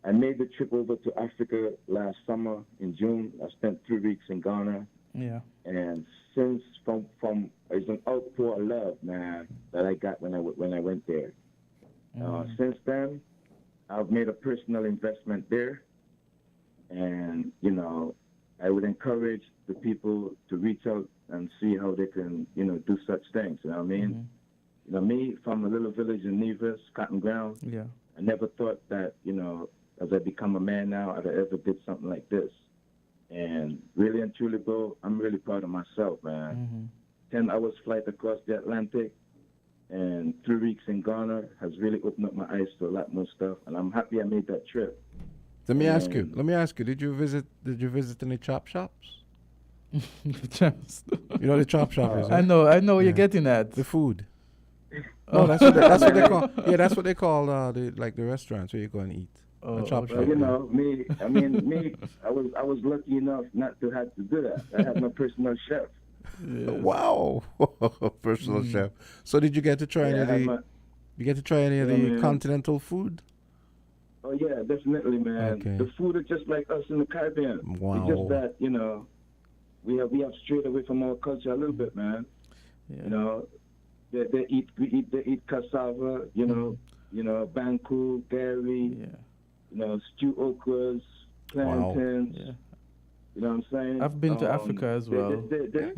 I made the trip over to Africa last summer in June. I spent 3 weeks in Ghana. Yeah. And since from it's an outpour of love, man, that I got when I went there. Since then, I've made a personal investment there, and you know, I would encourage the people to reach out and see how they can, you know, do such things. You know what I mean? You know, me from a little village in Nevis, Cotton Ground. Yeah. I never thought that, you know, as I become a man now, I'd ever did something like this. And really and truly, bro, I'm really proud of myself, man. 10 hours flight across the Atlantic and 3 weeks in Ghana has really opened up my eyes to a lot more stuff, and I'm happy I made that trip. Let me ask you. Did you visit any chop shops? You know the chop shop is. I know where you're getting at. The food. Oh, that's what they call. Yeah, that's what they call the restaurants where you go and eat. A chop shop. You know, I was lucky enough not to have to do that. I had my personal chef. Wow, personal chef. So did you get to try any of the continental food? Oh yeah, definitely, man. Okay. The food is just like us in the Caribbean. Wow. It's just that, you know, we have strayed away from our culture a little bit, man. Yeah. You know, they eat cassava, you know, banku, gari, you know, stew okras, plantains. Yeah. You know what I'm saying? I've been to Africa as well. They stick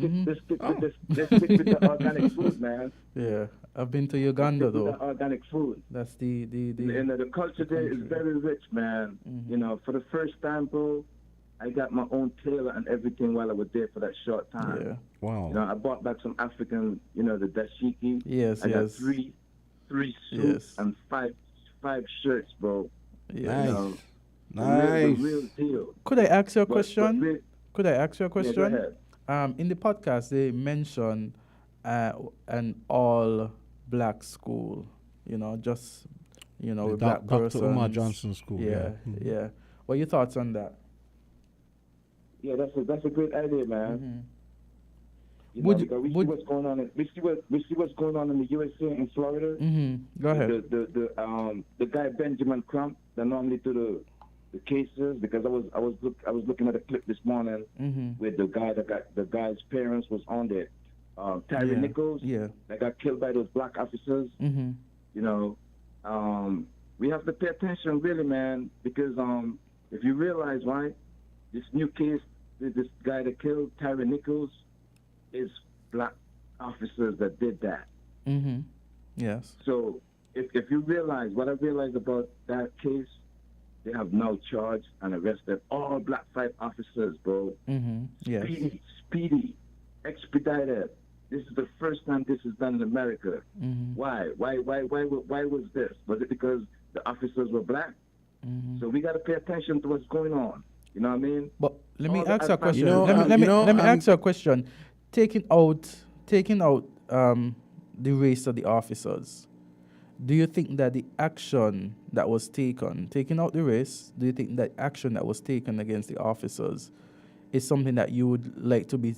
with the organic food, man. Yeah, I've been to Uganda With though. the organic food. That's the And the culture there is very rich, man. You know, for the first time, bro, I got my own tailor and everything while I was there for that short time. Yeah. Wow. You know, I bought back some African, you know, the dashiki. Yes, I got yes. three suits Yes. and five shirts, bro. Yeah. You know, Nice. the real deal. Could I ask you a But question? Could I ask you a go question? ahead. In the podcast, they mention an all black school. You know, just with black Dr. persons. Umar Johnson School. Yeah, yeah. What are your thoughts on that? Yeah, that's a great idea, man. You Would know, you- because we see would- what's going on. We see what's going on in the USA in Florida. Go ahead. The guy Benjamin Crump that normally do the cases, because I was looking at a clip this morning where the guy's parents was on there. Tyree Nichols, that got killed by those black officers. You know, we have to pay attention, really, man, because if you realize, right, this new case, this guy that killed Tyree Nichols, is black officers that did that. Yes. So if you realize what I realized about that case, they have now charged and arrested all black 5 officers, bro. Yes. Speedy, expedited. This is the first time this is done in America. Why was this? Was it because the officers were black? So we got to pay attention to what's going on. You know what I mean? But let me All the ask you a advice- question. You know, let me you know, ask you a question. Taking out the race of the officers, do you think that the action that was taking out the race, do you think that action that was taken against the officers is something that you would like to be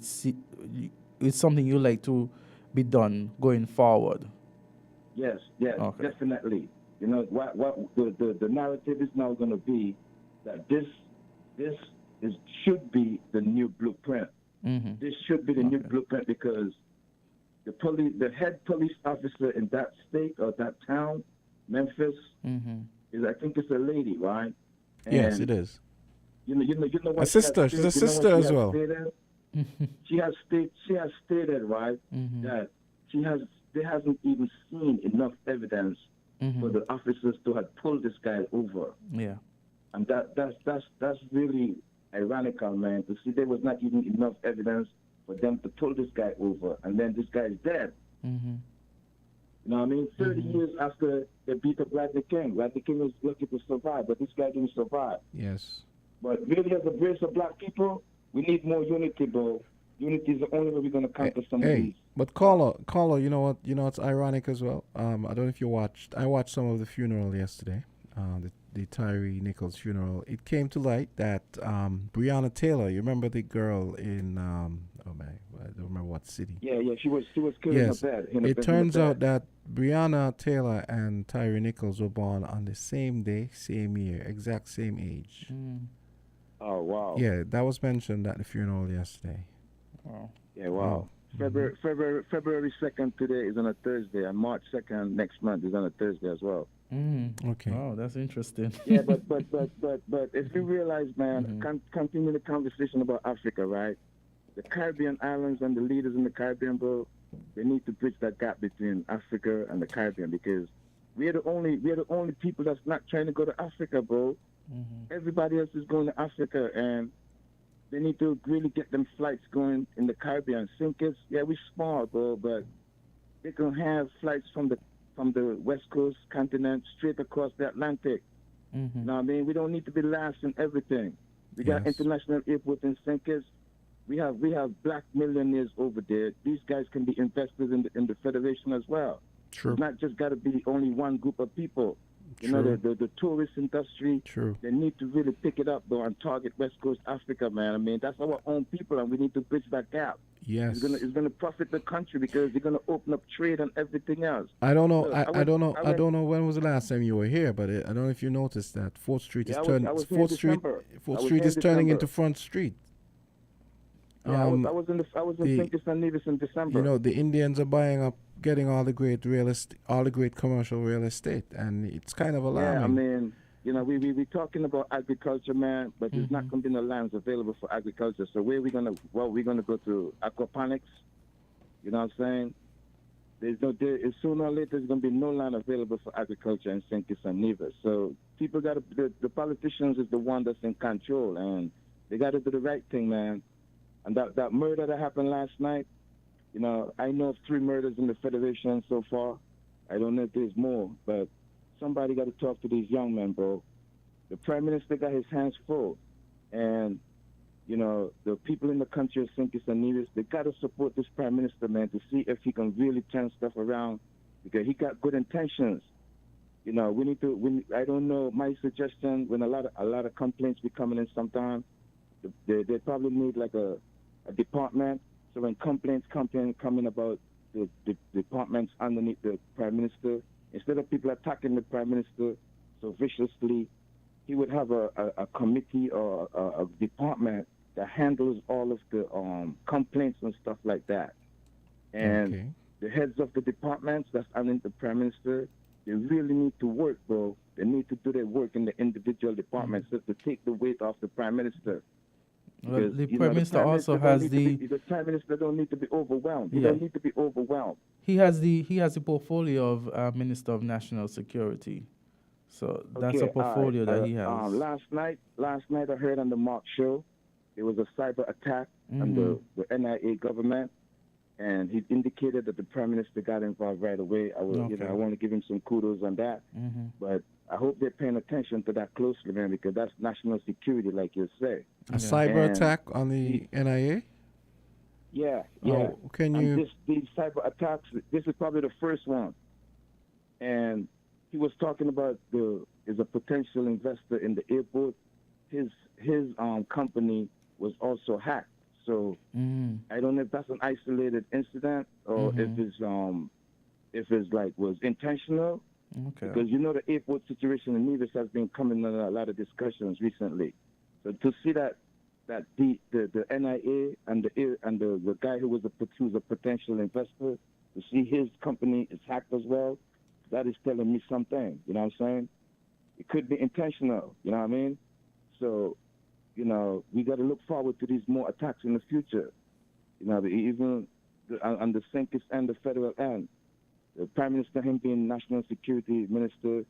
is something you like to be done going forward? Yes, Okay. definitely. You know what the narrative is now going to be that this should be the new blueprint. This should be the new blueprint because the head police officer in that state or that town, Memphis, is, I think it's a lady, right? Yes, And it is. You know what A sister. She's a sister as well. She has stated, right, that they hasn't even seen enough evidence for the officers to have pulled this guy over. Yeah. And that's really ironical, man, to see there was not even enough evidence for them to pull this guy over, and then this guy is dead. You know what I mean? 30 years after they beat up Rodney King. Rodney King was lucky to survive, but this guy didn't survive. Yes. But really, as a race of black people, we need more unity, bro. Unity is the only way we're going to conquer some of these. But caller, you know what? You know it's ironic as well. I don't know if you watched. I watched some of the funeral yesterday. The Tyree Nichols funeral. It came to light that Breonna Taylor. You remember the girl in I don't remember what city. Yeah, she was killed Yes. in a bed. It turns out that Breonna Taylor and Tyree Nichols were born on the same day, same year, exact same age. Oh, wow. Yeah, that was mentioned at the funeral yesterday. Wow. Yeah, wow. February 2nd today is on a Thursday, and March 2nd next month is on a Thursday as well. Okay. Oh, that's interesting. Yeah, but if you realize, man, continue the conversation about Africa, right? The Caribbean islands and the leaders in the Caribbean, bro, they need to bridge that gap between Africa and the Caribbean because we are the only people that's not trying to go to Africa, bro. Everybody else is going to Africa, and they need to really get them flights going in the Caribbean. Sinkers, yeah, we small, bro, but they can have flights from the West Coast continent straight across the Atlantic. You know what I mean? We don't need to be last in everything. We got international airports in Sinkers. We have black millionaires over there. These guys can be investors in the federation as well. True. It's not just got to be only one group of people. You know, the tourist industry, they need to really pick it up, though, and target West Coast Africa, man. I mean, that's our own people, and we need to bridge that gap. Yes. It's gonna profit the country because they're gonna open up trade and everything else. I don't know. Look, I don't know. I don't know when was the last time you were here, but I don't know if you noticed that 4th Street is turning. I was here in 4th Street. December. 4th I was Street here is in turning December. into Front Street. Yeah, I was in St. Kitts and Nevis in December. You know, the Indians are buying up, getting all the great real estate, all the great commercial real estate, and it's kind of alarming. Yeah, I mean, you know, we talking about agriculture, man, but there's not going to be no lands available for agriculture. So where we gonna? Well, we're gonna go to aquaponics. You know what I'm saying? Sooner or later there's gonna be no land available for agriculture in St. Kitts and Nevis. So people the politicians is the one that's in control, and They got to do the right thing, man. And that murder that happened last night, you know, I know of 3 murders in the Federation so far. I don't know if there's more, but somebody got to talk to these young men, bro. The Prime Minister got his hands full. And, you know, the people in the country of St. Kitts and Nevis, they got to support this Prime Minister, man, to see if he can really turn stuff around, because he got good intentions. You know, we need to, I don't know, my suggestion, when a lot of complaints be coming in sometimes, they probably need like a department. So when complaints coming about the departments underneath the Prime Minister, instead of people attacking the Prime Minister so viciously, he would have a committee or a department that handles all of the complaints and stuff like that. And the heads of the departments that's under the Prime Minister, they really need to work, bro. They need to do their work in the individual departments just to take the weight off the Prime Minister. Well, the Prime Minister also has the Prime Minister don't need to be overwhelmed. He don't need to be overwhelmed. He has the portfolio of Minister of National Security. So that's a portfolio that he has. Last night I heard on the Mark show, there was a cyber attack on the NIA government, and he indicated that the Prime Minister got involved right away. I want to give him some kudos on that. But I hope they're paying attention to that closely, man, because that's national security, like you say. A cyber attack on the NIA? Yeah. Can you? These cyber attacks, this is probably the first one. And he was talking about is a potential investor in the airport. His company was also hacked. So I don't know if that's an isolated incident or if it's like was intentional. Okay. Because you know the airport situation in Nevis has been coming in a lot of discussions recently. So to see that the NIA and the guy who was a potential investor, to see his company is hacked as well, that is telling me something. You know what I'm saying? It could be intentional. You know what I mean? So, you know, we got to look forward to these more attacks in the future. You know, even on the St. Kitts and the federal end. The Prime Minister, him being National Security Minister,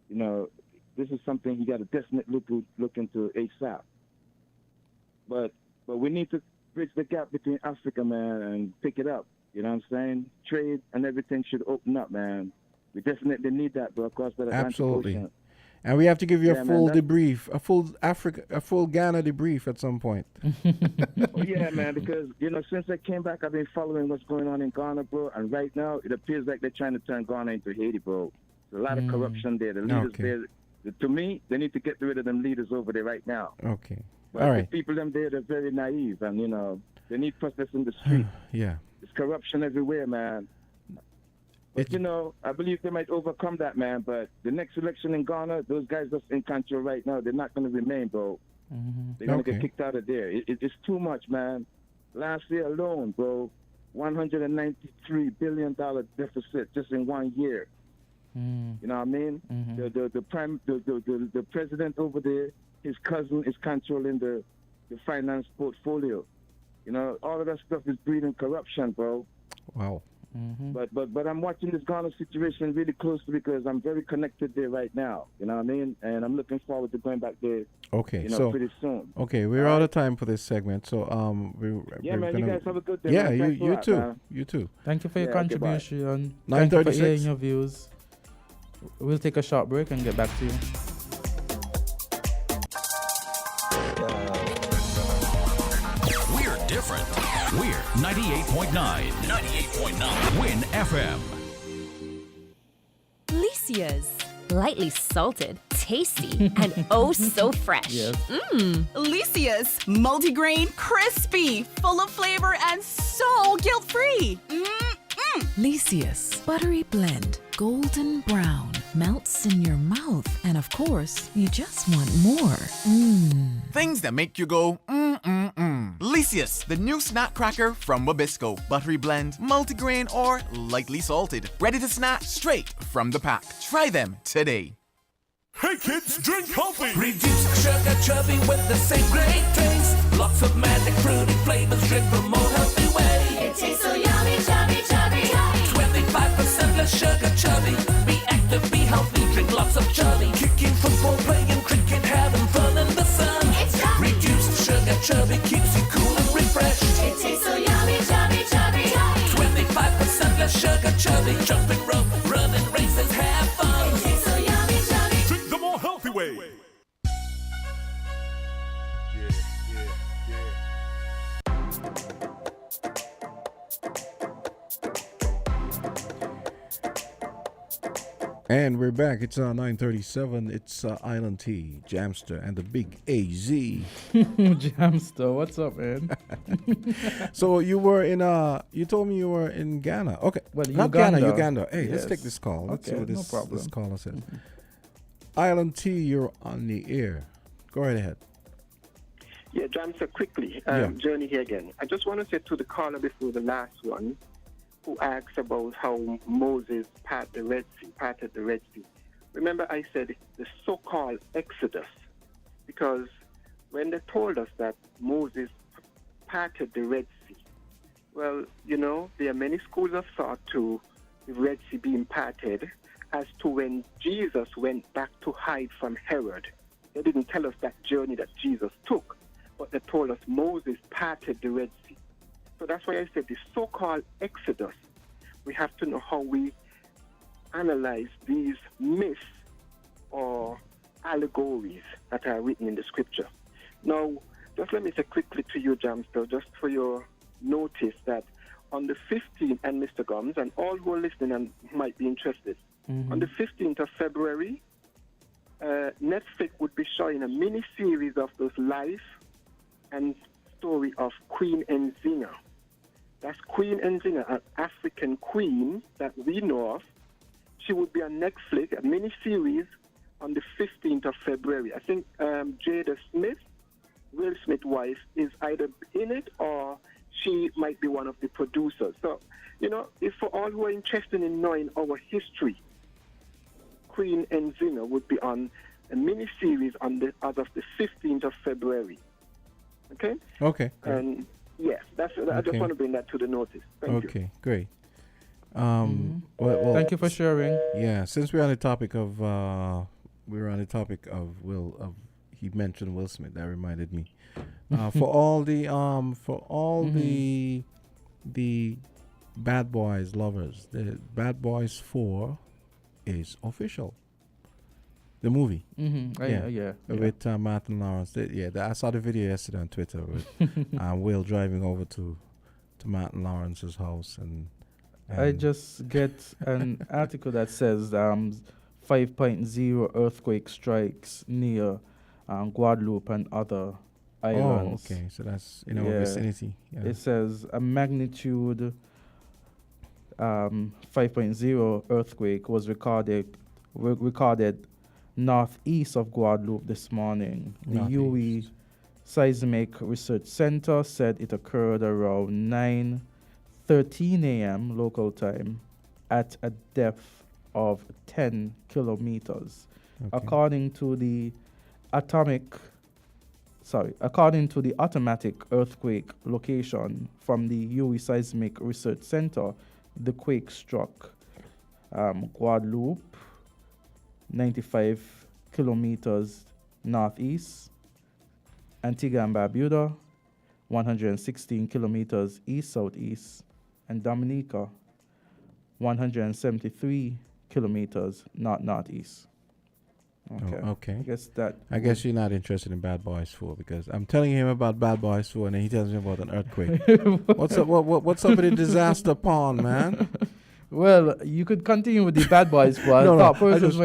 you know, this is something he got to definitely look into ASAP. But we need to bridge the gap between Africa, man, and pick it up. You know what I'm saying? Trade and everything should open up, man. We definitely need that, bro, across the Atlantic Ocean. And we have to give you a full debrief, a full Ghana debrief at some point. Yeah, man, because, you know, since I came back, I've been following what's going on in Ghana, bro. And right now, it appears like they're trying to turn Ghana into Haiti, bro. There's a lot of corruption there. The leaders there, to me, they need to get rid of them leaders over there right now. Okay. But all right. the people them there, they're very naive. And, you know, they need process in the street. Yeah. There's corruption everywhere, man. But, you know, I believe they might overcome that, man. But the next election in Ghana, those guys that's in control right now, they're not going to remain, bro. They're going to get kicked out of there. It's too much, man. Last year alone, bro, $193 billion deficit just in 1 year. You know what I mean? The president over there, his cousin is controlling the finance portfolio. You know, all of that stuff is breeding corruption, bro. Wow. But I'm watching this Ghana situation really closely because I'm very connected there right now. You know what I mean? And I'm looking forward to going back there. Okay, you know, so pretty soon. Okay, we're out of time for this segment. So man, you guys have a good day. Yeah, man. you too. Man. You too. Thank you for your contribution. 9:36. Thank you for hearing your views. We'll take a short break and get back to you. We're different. We're 98.9. 98.9. Win FM. Licia's. Lightly salted, tasty, and oh so fresh. Yes. Licia's. Multigrain, crispy, full of flavor, and so guilt-free. Licious, buttery blend, golden brown, melts in your mouth, and of course, you just want more. Things that make you go, Licious, the new snack cracker from Wabisco. Buttery blend, multigrain, or lightly salted. Ready to snack straight from the pack. Try them today. Hey kids, drink healthy. Reduce sugar chubby with the same great taste. Lots of magic fruity flavors. Drink from more healthy way. It tastes so yummy, chubby, chubby. 25% less sugar chubby. Be active, be healthy. Drink lots of chubby. Kicking football, playing cricket, having fun in the sun. It's chubby. Reduce sugar chubby keeps you cool and refreshed. It tastes so yummy, chubby, chubby. 25% less sugar, chubby. Jump and rope, running races, have fun. It tastes so yummy, chubby. Drink the more healthy way. And we're back. It's 9:37. It's Island Tea, Jamster, and the Big AZ. Jamster, what's up, man? So you were in you told me you were in Ghana. Okay. Well, Not Uganda. Ghana, Uganda. Hey, let's Yes. take this call. Let's see Okay, what no this, problem. this caller says. Island Tea, you're on the air. Go right ahead. Yeah, Jamster, quickly. Yeah. Journey here again. I just want to say to the caller before the last one, who asked about how Moses parted the Red Sea. Remember, I said the so-called Exodus, because when they told us that Moses parted the Red Sea, well, you know, there are many schools of thought to the Red Sea being parted as to when Jesus went back to hide from Herod. They didn't tell us that journey that Jesus took, but they told us Moses parted the Red Sea. So that's why I said the so-called Exodus. We have to know how we analyze these myths or allegories that are written in the scripture. Now, just let me say quickly to you, Jamster, just for your notice that on the 15th, and Mr. Gumbs, and all who are listening and might be interested, on the 15th of February, Netflix would be showing a mini-series of those life and story of Queen Enzina. That's Queen Enzina, an African queen that we know of. She would be on Netflix, a mini-series on the 15th of February. I think Jada Smith, Will Smith's wife, is either in it or she might be one of the producers. So, you know, if for all who are interested in knowing our history, Queen Enzina would be on a mini-series on the as of the 15th of February. Okay? Okay. And yes, that's. I just Okay. want to bring that to the notice. Thank you. Okay, great. Well, Thank you for sharing. Yeah, since we're on the topic of he mentioned Will Smith. That reminded me. For all the the Bad Boys lovers, the Bad Boys 4 is official. The movie. Yeah. With Martin Lawrence. I saw the video yesterday on Twitter with Will driving over to Martin Lawrence's house. And I just get an article that says 5.0 earthquake strikes near Guadeloupe and other islands. Oh, okay. So that's in our vicinity. Yeah. It says a magnitude 5.0 earthquake was recorded northeast of Guadeloupe this morning. The UE Seismic Research Center said it occurred around 9:13 a.m. local time at a depth of 10 kilometers. According to the automatic earthquake location from the UE Seismic Research Center, the quake struck Guadeloupe, 95 kilometers northeast, Antigua and Barbuda, 116 kilometers east-southeast, and Dominica, 173 kilometers northeast. Okay. I guess you're not interested in Bad Boys 4 because I'm telling him about Bad Boys 4 and then he tells me about an earthquake. What's up? What's up with the disaster pond, man? Well, you could continue with the Bad Boys part. No. I just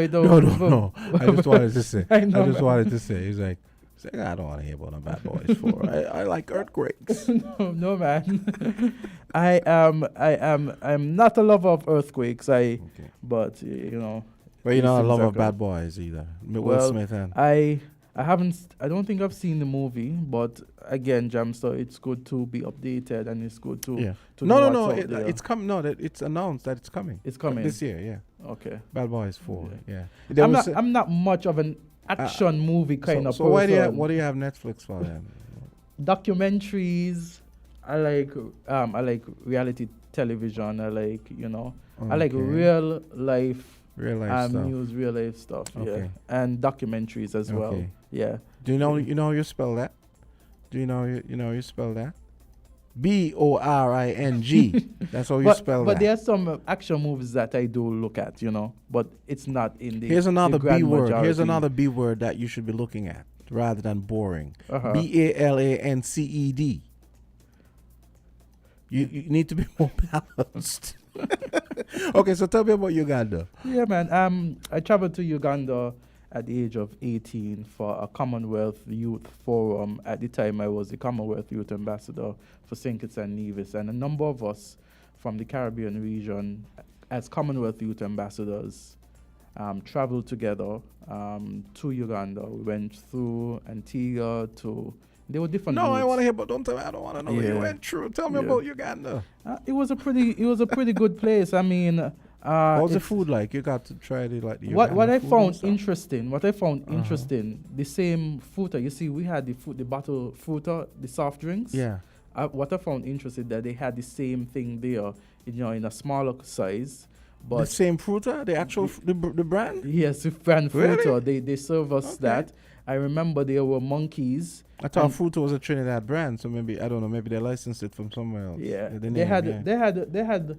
wanted to say. I know, wanted to say. He's like, I don't want to hear about the Bad Boys 4. I like earthquakes. No, man. I'm not a lover of earthquakes. But you know. But you're not a lover of Bad Boys either. Will Smith and I don't think I've seen the movie, but again, Jamster, it's good to be updated and it's good to know what's out there. It's coming. No, it's announced that it's coming. It's coming this year. Yeah. Okay. Bad Boys 4. Yeah. I'm not much of an action movie kind of person. So what do you have Netflix for then? Documentaries. I like reality television. I like real life. Stuff. News, real life stuff, and documentaries as well. Yeah. Do you know how you spell that? Do you know you spell that? Boring. That's how you spell but that. there are some action movies that I do look at, but it's not in the. Here's another the grand B word. Here's majority. another B word that you should be looking at rather than boring. Uh-huh. BALANCED. You need to be more balanced. Okay, so tell me about Uganda. Yeah, man. I traveled to Uganda at the age of 18 for a Commonwealth Youth Forum. At the time, I was the Commonwealth Youth Ambassador for St. Kitts and Nevis, and a number of us from the Caribbean region, as Commonwealth Youth Ambassadors, traveled together to Uganda. We went through Antigua to. There were different. No, routes. I want to hear, but don't tell me. I don't want to know what you Yeah. went through. Tell me Yeah. about Uganda. It was a pretty good place. I mean, What was the it's- food like? You got to try the like the what Uganda I food and found stuff? interesting, the same fruta. You see, we had the bottle fruta, the soft drinks. Yeah. What I found interesting that they had the same thing there, in a smaller size. But The same fruta, the actual the brand. yes, the brand Really? fruta. They serve us that. I remember there were monkeys. I thought and- Fruta was a Trinidad brand, so maybe I don't know. Maybe they licensed it from somewhere else. Yeah, The they name, had yeah. they had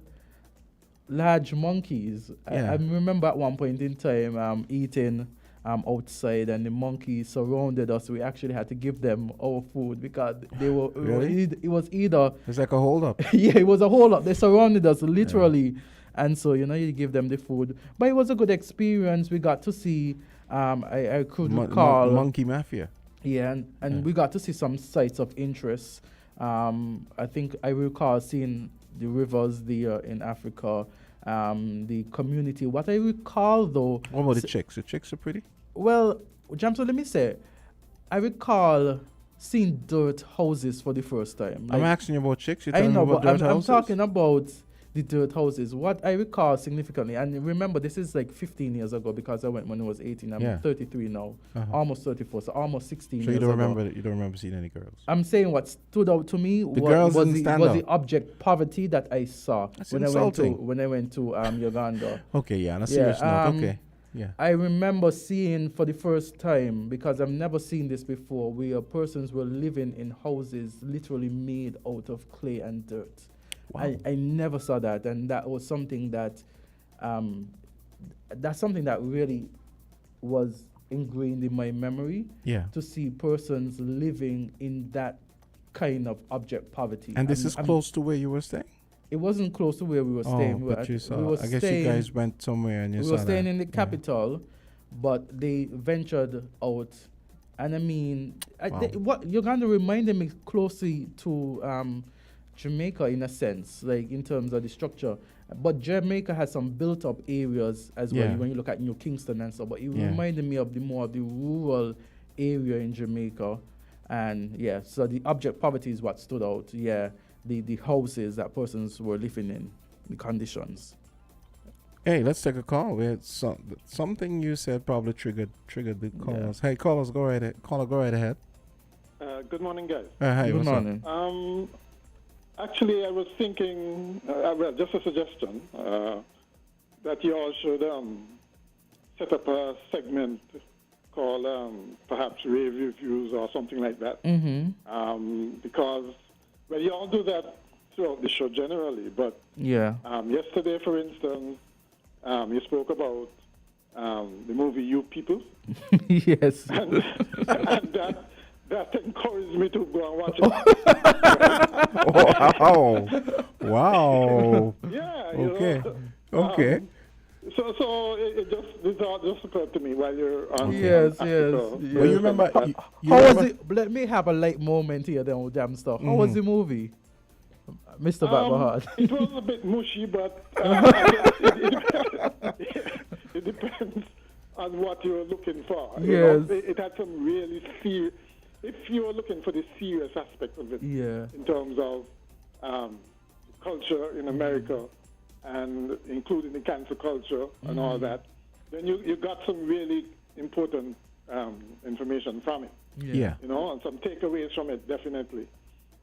large monkeys. Yeah. I remember at one point in time eating outside, and the monkeys surrounded us. We actually had to give them our food because they were. Really? It was either. It's like a hold up. Yeah, it was a whole lot. They surrounded us literally, and so you give them the food. But it was a good experience. We got to see. I could recall Monkey Mafia. yeah, and we got to see some sites of interest. I think I recall seeing the rivers there in Africa, the community. What I recall though. What about the chicks? The chicks are pretty. Well, Jamso, let me say, I recall seeing dirt houses for the first time. I'm asking you about chicks. You're I telling know, me about but dirt I'm houses? talking about the dirt houses. What I recall significantly, and remember, this is like 15 years ago because I went when I was 18. I'm Yeah. 33 now, Uh-huh. almost 34, so almost 16 So years you don't ago. remember? You don't remember seeing any girls? I'm saying what stood out to me girls was, didn't the, stand was out. the object poverty that I saw That's when insulting. I went to Uganda. Okay, yeah, on a serious note. Okay, yeah. I remember seeing for the first time, because I've never seen this before, where persons were living in houses literally made out of clay and dirt. Wow. I never saw that, and that was something that that's something that really was ingrained in my memory. Yeah. To see persons living in that kind of object poverty. And this is close to where you were staying? It wasn't close to where we were staying. We but were you at- saw. we were I guess staying- you guys went somewhere and you we saw were staying that. in the capital, but they ventured out. And I mean, what Uganda reminded me closely to Jamaica in a sense, like in terms of the structure. But Jamaica has some built-up areas as well Yeah. when you look at New Kingston and stuff. But it Yeah. reminded me of the rural area in Jamaica. And yeah, so the object poverty is what stood out. Yeah, the houses that persons were living in, the conditions. Hey, let's take a call. We had something you said probably triggered the callers. Hey, callers, go right ahead. Caller, go right ahead. Good morning, guys. Hi, Good what's morning. up? Actually, I was thinking, well, just a suggestion, that you all should set up a segment called perhaps rave reviews or something like that. Mm-hmm. Because, well, you all do that throughout the show generally, but Yeah. yesterday, for instance, you spoke about the movie You People. Yes. And that encouraged me to go and watch it. Wow. Yeah. Okay. Okay. So it all just occurred to me while you're on. Yes. Well, you remember? How was it? Let me have a light moment here, then with damn stuff. How was Mhm. the movie, Mr. Babahad? It was a bit mushy, but it depends on what you're looking for. You know, Yes. it had some really serious. If you're looking for the serious aspect of it, Yeah. in terms of culture in America and including the cancer culture and all that, then you got some really important information from it. Yeah. You know, and some takeaways from it, definitely.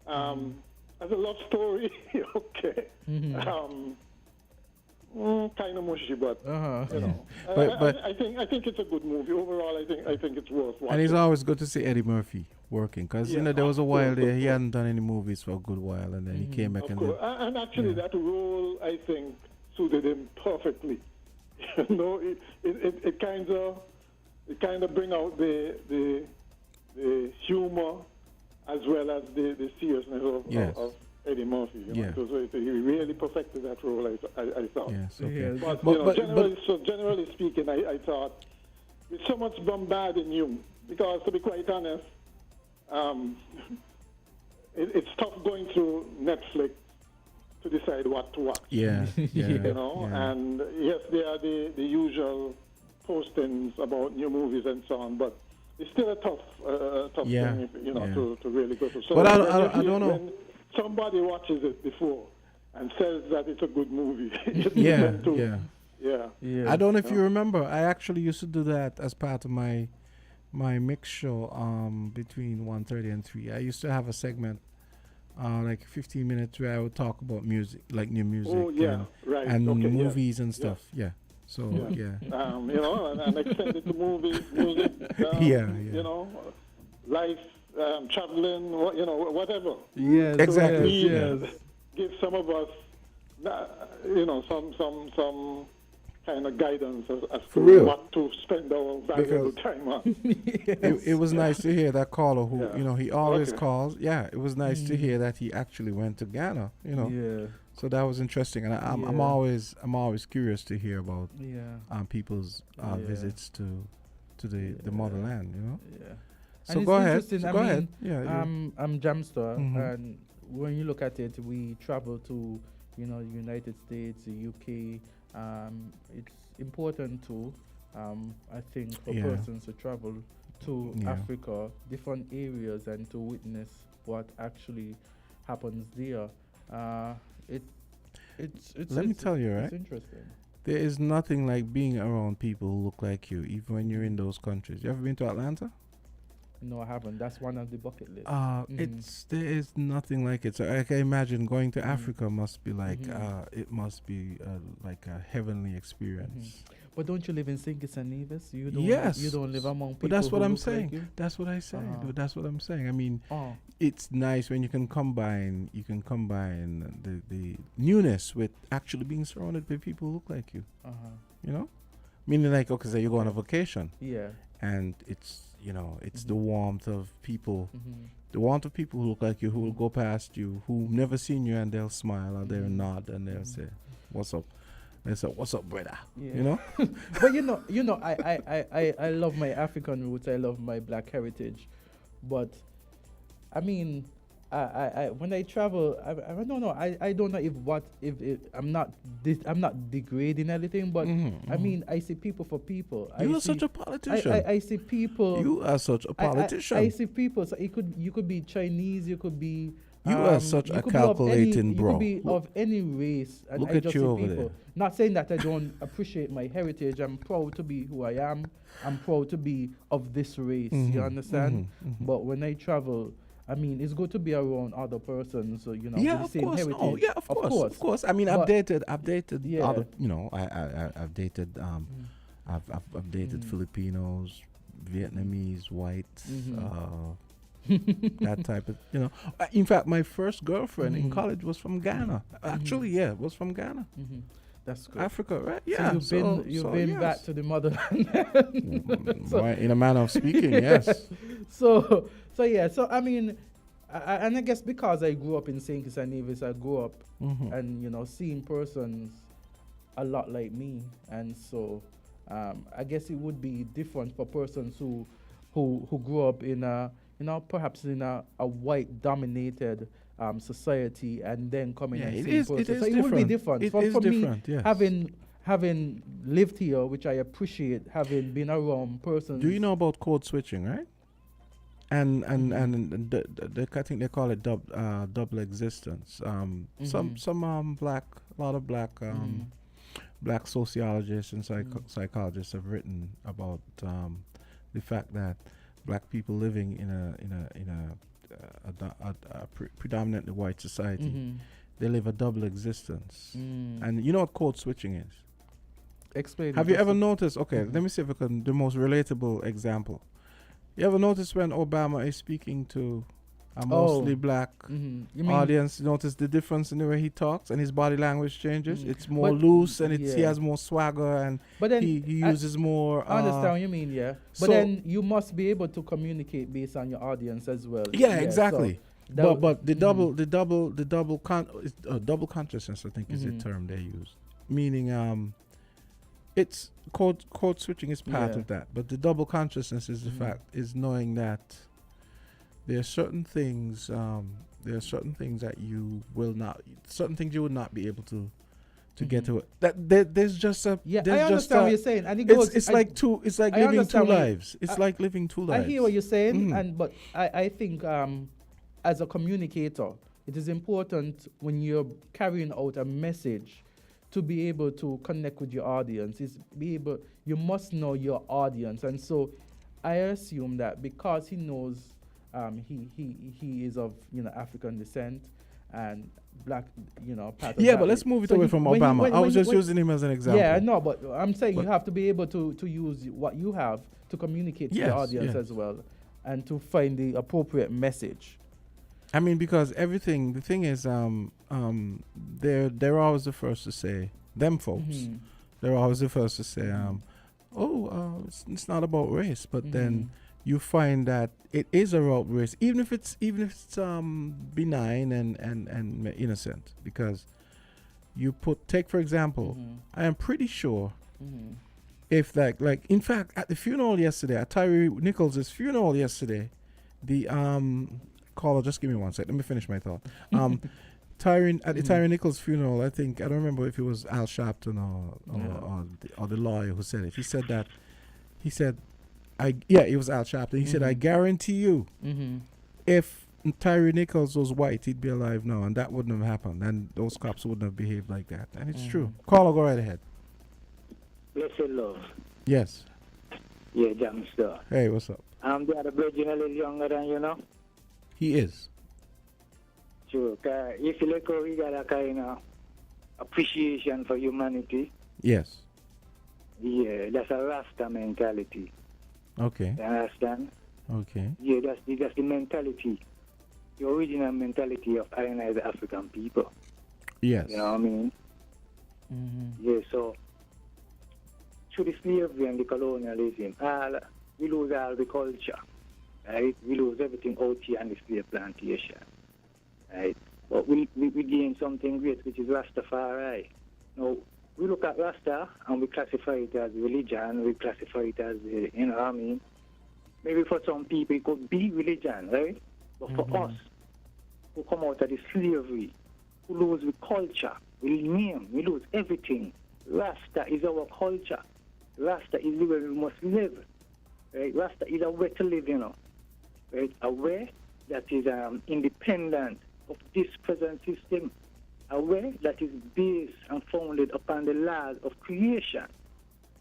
As a love story, okay. Kind of mushy, but you know, But- I think it's a good movie overall. I think it's worth watching. And it's always good to see Eddie Murphy. working. Because Yeah, there was a of while course, there of he course. hadn't done any movies for a good while, and then he came back Of and course. then, And actually, that role, I think, suited him perfectly. It kind of bring out the humor as well as the seriousness of Eddie Murphy. So he really perfected that role, I thought. Yes, okay. But, generally speaking, I thought with so much bombarding you, because to be quite honest, it's tough going through Netflix to decide what to watch. Yeah. And yes, there are the usual postings about new movies and so on, but it's still a tough thing, to really go through. So but I don't know. When somebody watches it before and says that it's a good movie, Yeah. I don't know if you remember. I actually used to do that as part of my mix show between 1:30 and 3. I used to have a segment like 15 minutes where I would talk about music, like new music and movies and stuff. Yeah. So and extended to movies, music, life, traveling, whatever. Yes, exactly. Give some of us, some kind of guidance as to what to spend our valuable time on. It was nice to hear that caller who, he always calls. Yeah, it was nice to hear that he actually went to Ghana, Yeah. So that was interesting, and I'm always curious to hear about people's visits to the motherland, Yeah. So and go it's ahead. interesting. So I go mean, ahead. Yeah. I'm Jamster, and when you look at it, we travel to United States, the UK. It's important to, I think, for persons to travel to Africa, different areas, and to witness what actually happens there. Let me tell you, right? It's interesting. There is nothing like being around people who look like you, even when you're in those countries. You ever been to Atlanta? No, I haven't. That's one of the bucket lists. There is nothing like it. So I can imagine going to Africa must be like it must be like a heavenly experience. But don't you live in St. Kitts and Nevis? You don't. Yes, You don't live among people. But that's what who I'm look saying. Like you? That's what I say. That's what I'm saying. I mean, it's nice when you can combine the newness with actually being surrounded by people who look like you. Meaning like, okay, so you go on a vacation. Yeah. And it's it's the warmth of people, the warmth of people who look like you, who will go past you, who've never seen you, and they'll smile or they'll nod and they'll say, "What's up?" They say, "What's up, brother?" Yeah. But I love my African roots. I love my black heritage, but I mean, I when I travel, I don't know. I don't know if I'm not degrading anything, but I mean, I see people for people. You are such a politician. I see people. You are such a politician. I see people. So you could be Chinese. You could be. You are such a calculating bro. You could be of any race. And Look I at just you see over people. there. Not saying that I don't appreciate my heritage. I'm proud to be who I am. I'm proud to be of this race. You understand? But when I travel, I mean, it's good to be around other persons, with the same heritage. Oh, yeah, of course. I mean, I've dated other, I've dated, I've dated Filipinos, Vietnamese, whites, that type of, In fact, my first girlfriend in college was from Ghana. Actually, was from Ghana. That's good. Africa, right? Yeah. So you've been back to the motherland. In a manner of speaking, yes. So I mean, and I guess because I grew up in St. Kitts and Nevis, I grew up and seeing persons a lot like me, and so I guess it would be different for persons who grew up in perhaps in a white dominated society and then coming and seeing persons. So it would be different. For me, yes. having lived here, which I appreciate, having been around persons. Do you know about code switching, right? And I think they call it double existence. Some black sociologists and psychologists have written about the fact that black people living in a predominantly white society, they live a double existence. And you know what code switching is? Explain. Have you ever noticed? Okay, let me see if I can. The most relatable example. You ever notice when Obama is speaking to a Oh. mostly black You mean- audience, notice the difference in the way he talks and his body language changes? It's more But- loose and he yeah. has more swagger and But then he uses more. I understand what you mean, yeah. But so- then you must be able to communicate based on your audience as well. Yeah, exactly. so that But would- but the double double consciousness, I think, is the Mhm. term they use, meaning it's code switching is part Yeah. of that. But the double consciousness is the Mhm. fact is knowing that there are certain things that you will not, certain things you will not be able to get to it. There's just a Yeah, there's I just understand a- what you're saying, and it it's, goes. it's like I living two understand what you- lives. It's like living two I lives. hear what you're saying, Mhm. but I think as a communicator, it is important when you're carrying out a message to be able to connect with your audience. You must know your audience, and so I assume that because he knows he is of African descent and black, part of Yeah, that but let's way. move it So away he- from when he- Obama. when- I when was he- just when- using him as an example. Yeah, no, but I'm saying But- you have to be able to use what you have to communicate to Yes, your audience yes. as well, and to find the appropriate message. I mean, because everything. The thing is, they're always the first to say, them folks. Mhm. They're always the first to say, it's not about race. But then you find that it is about race, even if it's benign and innocent, because you take for example, I am pretty sure. If like in fact at the funeral yesterday, at Tyree Nichols' funeral yesterday, the caller, just give me one sec, let me finish my thought. At the Tyree Nichols funeral, I don't remember if it was Al Sharpton or the lawyer who said it. He said it was Al Sharpton. He said, I guarantee you, if Tyree Nichols was white, he'd be alive now, and that wouldn't have happened, and those cops wouldn't have behaved like that. And it's true. Caller, go right ahead. Blessed love. Yes. Yeah, Jamster. Hey, what's up? The other brother a little younger than you, know? He is. Sure. If you look how we got a kind of appreciation for humanity, Yes. yeah, that's a Rasta mentality. Okay. You understand? Okay. Yeah, that's the mentality, the original mentality of I and I, the African people. Yes. You know what I mean? Yeah, so through the slavery and the colonialism, we lose all the culture, right? We lose everything out here on the slave plantation, right? But we gain something great, which is Rastafari. Now, we look at Rasta and we classify it as religion, we classify it as, you know what I mean? Maybe for some people it could be religion, right? But for us, who come out of the slavery, who lose the culture, we name, we lose everything. Rasta is our culture. Rasta is the way we must live. Right? Rasta is a way to live, you know. Right? A way that is independent of this present system. A way that is based and founded upon the laws of creation.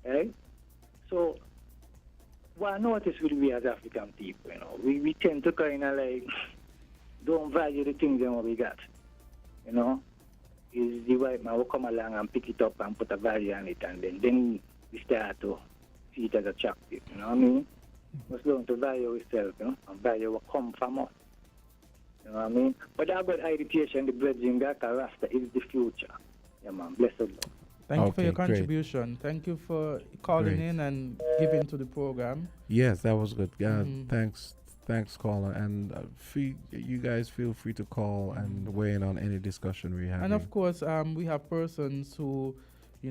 Right? So, what I notice with we as African people, you know, we tend to kind of like don't value the things that we got. You know? Is the white man will come along and pick it up and put a value on it, and then we start to see it as attractive. You know what I mean? We must learn to value ourselves, you know, and value what come from us. You know what I mean? But that about education, the bridging that Rasta is the future. Yeah, man. Blessed Lord. Thank you for your great. contribution. Thank you for calling Great. in and giving to the program. Yes, that was good. Mhm. Thanks, caller. And you guys feel free to call and weigh in on any discussion we have. And of course, we have persons who,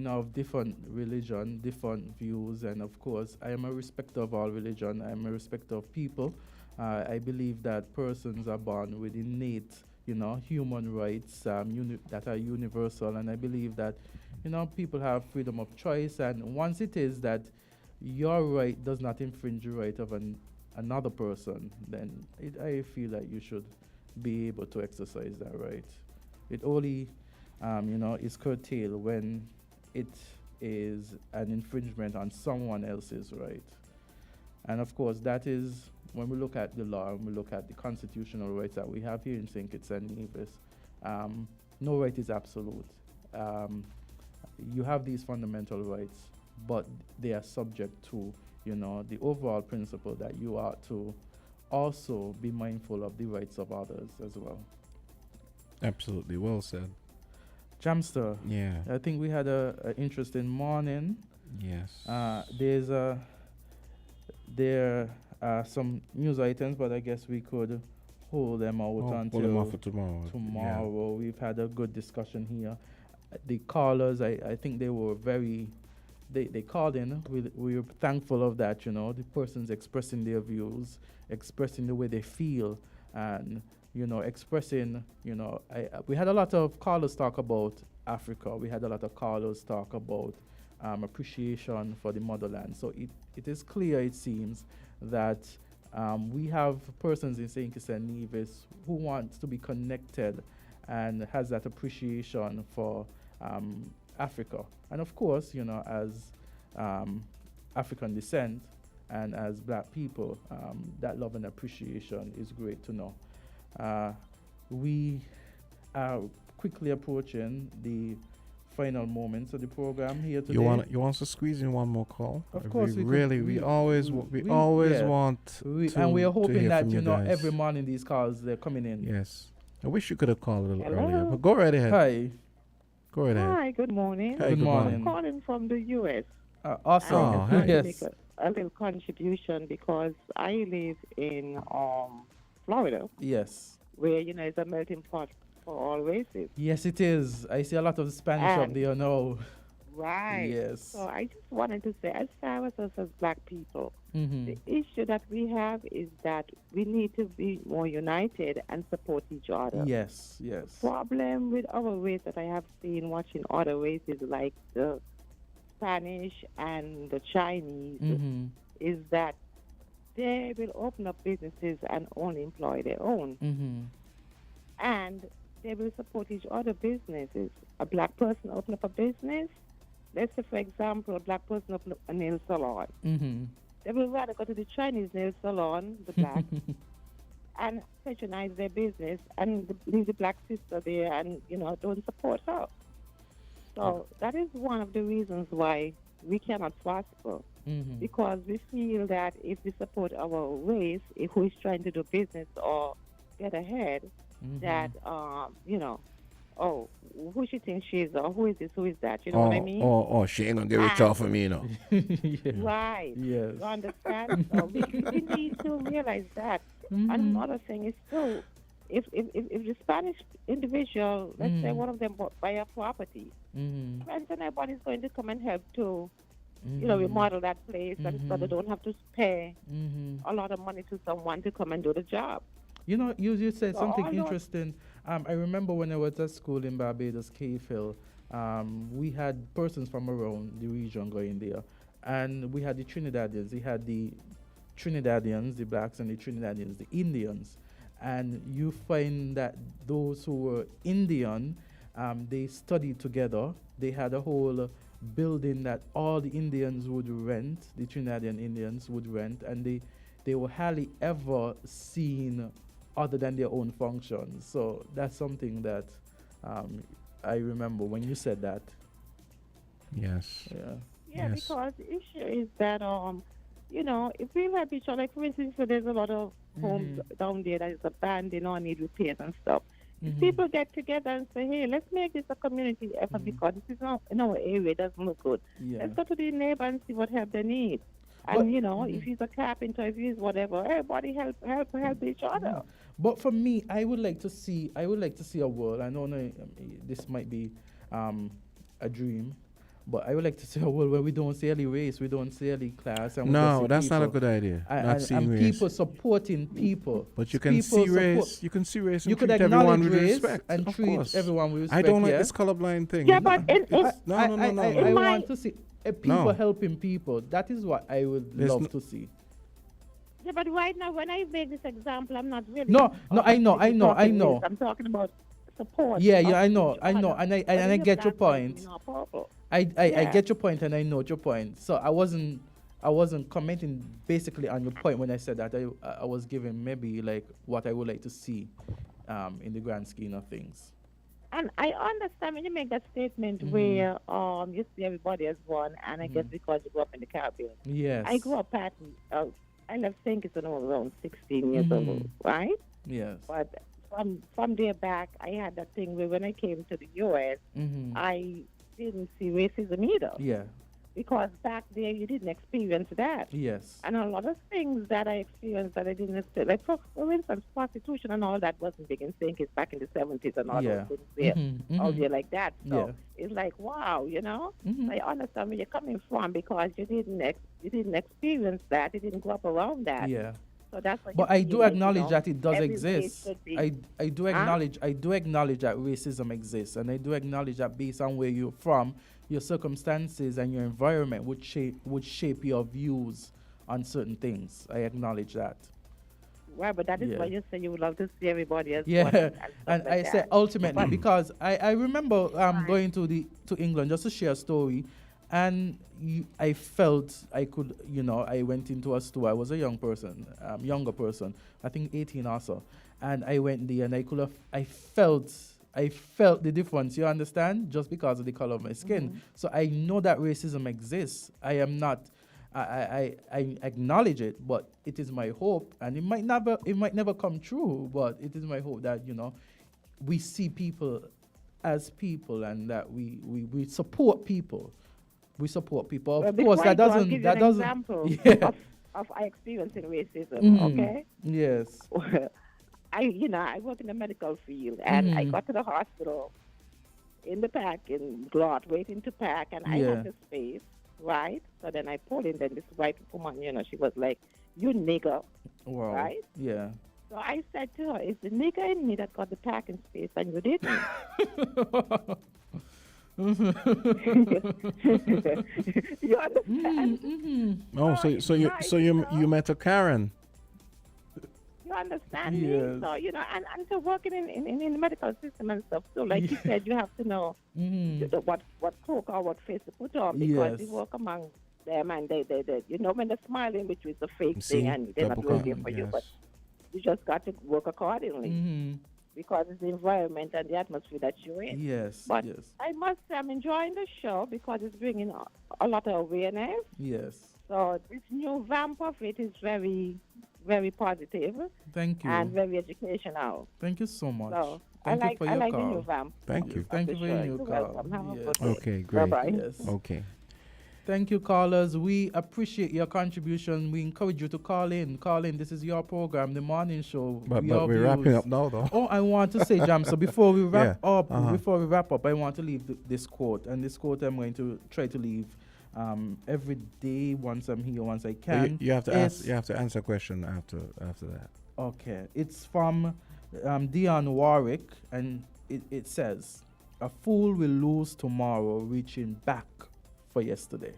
of different religion, different views, and of course, I am a respecter of all religion. I am a respecter of people. I believe that persons are born with innate, human rights that are universal, and I believe that, people have freedom of choice. And once it is that your right does not infringe the right of another person, then I feel that you should be able to exercise that right. It only, is curtailed when it is an infringement on someone else's right. And of course, that is when we look at the law and we look at the constitutional rights that we have here in St. Kitts and Nevis. No right is absolute. You have these fundamental rights, but they are subject to the overall principle that you ought to also be mindful of the rights of others as well. Absolutely, well said. Jamster. Yeah. I think we had a interesting morning. Yes. There are some news items, but I guess we could hold them out until hold them off for tomorrow. Tomorrow. We've had a good discussion here. The callers, I think they were they called in. We were thankful of that, the persons expressing their views, expressing the way they feel, and, expressing, we had a lot of callers talk about Africa. We had a lot of callers talk about appreciation for the motherland. So it is clear, it seems, that we have persons in St. Kitts and Nevis who wants to be connected and has that appreciation for Africa. And of course, as African descent and as black people, that love and appreciation is great to know. We are quickly approaching the final moments of the program here today. You want to squeeze in one more call? Of course, we always want to, and we are hoping that guys. every morning these calls they're coming in. Yes, I wish you could have called a little Hello. earlier, but go right ahead. Hi. Go right ahead. Hi, good morning. Hi, good morning. I'm calling from the U.S. Awesome. Oh, hi. Make Yes. a little contribution because I live in Florida, Yes. where it's a melting pot for all races. Yes, it is. I see a lot of Spanish up And- there now. Right. Yes. So I just wanted to say, as far as us as black people, Mhm. the issue that we have is that we need to be more united and support each other. Yes, yes. Problem with our race that I have seen watching other races like the Spanish and the Chinese Mhm. is that they will open up businesses and only employ their own. Mhm. And they will support each other businesses. A black person open up a business. Let's say, for example, a black person open up a nail salon. Mhm. They will rather go to the Chinese nail salon, the black, and patronize their business and leave the black sister there and, don't support her. So that is one of the reasons why we cannot prosper. Mhm. Because we feel that if we support our race, if who is trying to do business or get ahead, that, who she thinks she is, or who is this, who is that, you know what I mean? She ain't gonna get rich off of me, Right. Yes. You understand? So we need to realize that. Another thing is too, if the Spanish individual, let's say one of them buy a property, friends and everybody's going to come and help to, remodel that place, and so they don't have to pay a lot of money to someone to come and do the job. You said So something all those- interesting. I remember when I was at school in Barbados, K-Phil, we had persons from around the region going there. And we had the Trinidadians. We had the Trinidadians, the blacks, and the Trinidadians, the Indians. And you find that those who were Indian, they studied together. They had a whole building that all the Indians would rent, the Trinidadian Indians would rent, and they were hardly ever seen other than their own functions. So that's something that I remember when you said that. Yes. Yeah. Yeah, Yes. because the issue is that, if we help each other, like for instance, so there's a lot of homes down there that is abandoned or need repairs and stuff. If people get together and say, hey, let's make this a community effort because this is not in our area, it doesn't look good. Yeah. Let's go to the neighbor and see what help they need. And, if he's a carpenter, if he's whatever, everybody help each other. But for me, I would like to see a world. I know this might be a dream, but I would like to see a world where we don't see any race, we don't see any class. And we just No, see that's not a people. good idea. And, Not and, seeing and race. people supporting people. But you can People see race. support- You can see race and You could treat everyone acknowledge with race respect. and Of treat course. everyone with I respect. don't like yeah? this colorblind thing. Yeah, but No. I want to see people No. helping people. That is what I would There's love no- to see. Yeah, but right now, when I make this example, I'm not really. No, I know. I'm talking about support. Yeah, of I know, each other. and I Whether you're get your black or point. purple. I Yeah. get your point, and I know your point. So I wasn't commenting basically on your point when I said that. I was giving maybe like what I would like to see in the grand scheme of things. And I understand when you make that statement where you see everybody as one, and I guess because you grew up in the Caribbean. Yes. I grew up at, I left St. Kitts when I was around 16 years old, right? Yes. But from there back, I had that thing where when I came to the U.S., I didn't see racism either. Yeah. Because back there, you didn't experience that. Yes. And a lot of things that I experienced that I didn't experience, like for instance, prostitution and all that wasn't big in St. Kitts back in the 70s and all those things there, all there like that. So it's like, wow, you know? I understand where you're coming from because you didn't experience that, you didn't grow up around that. Yeah. So that's what but I do acknowledge that it does exist. I do acknowledge that racism exists, and I do acknowledge that based on where you're from, your circumstances and your environment would shape your views on certain things. I acknowledge that. Right, but that is why you say you would love to see everybody as yeah, one and I say ultimately because I remember going to England just to share a story, and I felt I could, I went into a store. I was a younger person, I think 18 or so, and I went there and I felt the difference, you understand, just because of the color of my skin. So I know that racism exists. I acknowledge it, but it is my hope, and it might never come true, but it is my hope that, we see people as people and that we support people. We support people. Of course, that doesn't. Example of I experiencing racism. Okay. Yes. I work in the medical field, and I got to the hospital in the packing lot, waiting to pack, and I had the space, right? So then I pulled in. Then this white woman, she was like, "You nigger," right? Yeah. So I said to her, "It's the nigger in me that got the packing space, and you didn't." You understand? Oh, so you met a Karen. You understand me? So, and to working in the medical system and stuff. So, like you said, you have to know what cloak or what face to put on because you work among them and they when they're smiling, which is a fake thing, and they're not really for you, but you just got to work accordingly. Because it's the environment and the atmosphere that you're in. Yes. But yes. I must say I'm enjoying the show because it's bringing a lot of awareness. Yes. So this new vamp of it is very, very positive. Thank you. And very educational. Thank you so much. So Thank you for your I like call. the new vamp. Thank you. Thank you for your new You're call. welcome. Have a Yes. good day. Okay, great. Bye-bye. Yes. Okay. Thank you, callers. We appreciate your contribution. We encourage you to call in. Call in. This is your program, The Morning Show. But we're wrapping up now, though. Oh, I want to say, Jam, so before we wrap up, I want to leave this quote. And this quote I'm going to try to leave every day once I'm here, once I can. You have to answer a question after that. Okay. It's from Dionne Warwick, and it says, "A fool will lose tomorrow reaching back for yesterday.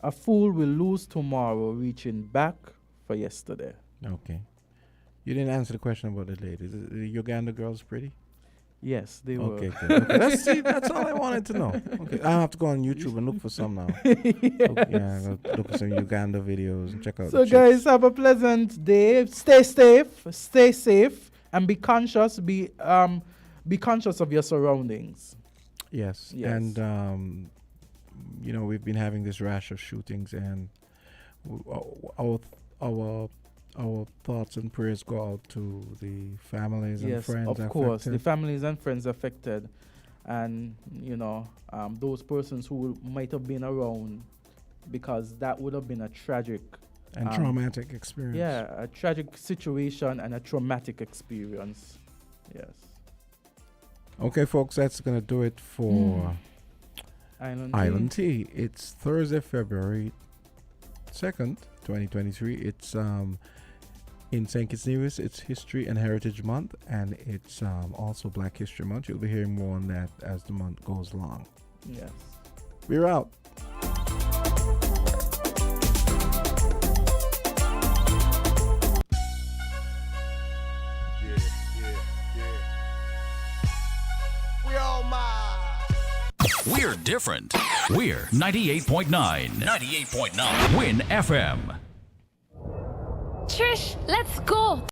A fool will lose tomorrow reaching back for yesterday." Okay. You didn't answer the question about the ladies. The Uganda girls pretty? Yes, they were. Okay, good. Okay. That's all I wanted to know. Okay, I have to go on YouTube and look for some now. Yes. Look for some Uganda videos and check out. So, guys, have a pleasant day. Stay safe, and be conscious. Be conscious of your surroundings. Yes. And we've been having this rash of shootings, and our thoughts and prayers go out to the families and friends affected. Yes, of course, the families and friends affected, and those persons who might have been around, because that would have been a tragic and traumatic experience. Yeah, a tragic situation and a traumatic experience. Yes. Okay, folks, that's gonna do it for Island Tea. It's Thursday, February 2nd, 2023. It's in St. Kitts Nevis, it's History and Heritage Month, and it's also Black History Month. You'll be hearing more on that as the month goes along. Yes. We're out. We're different. We're 98.9. 98.9. Win FM. Trish, let's go.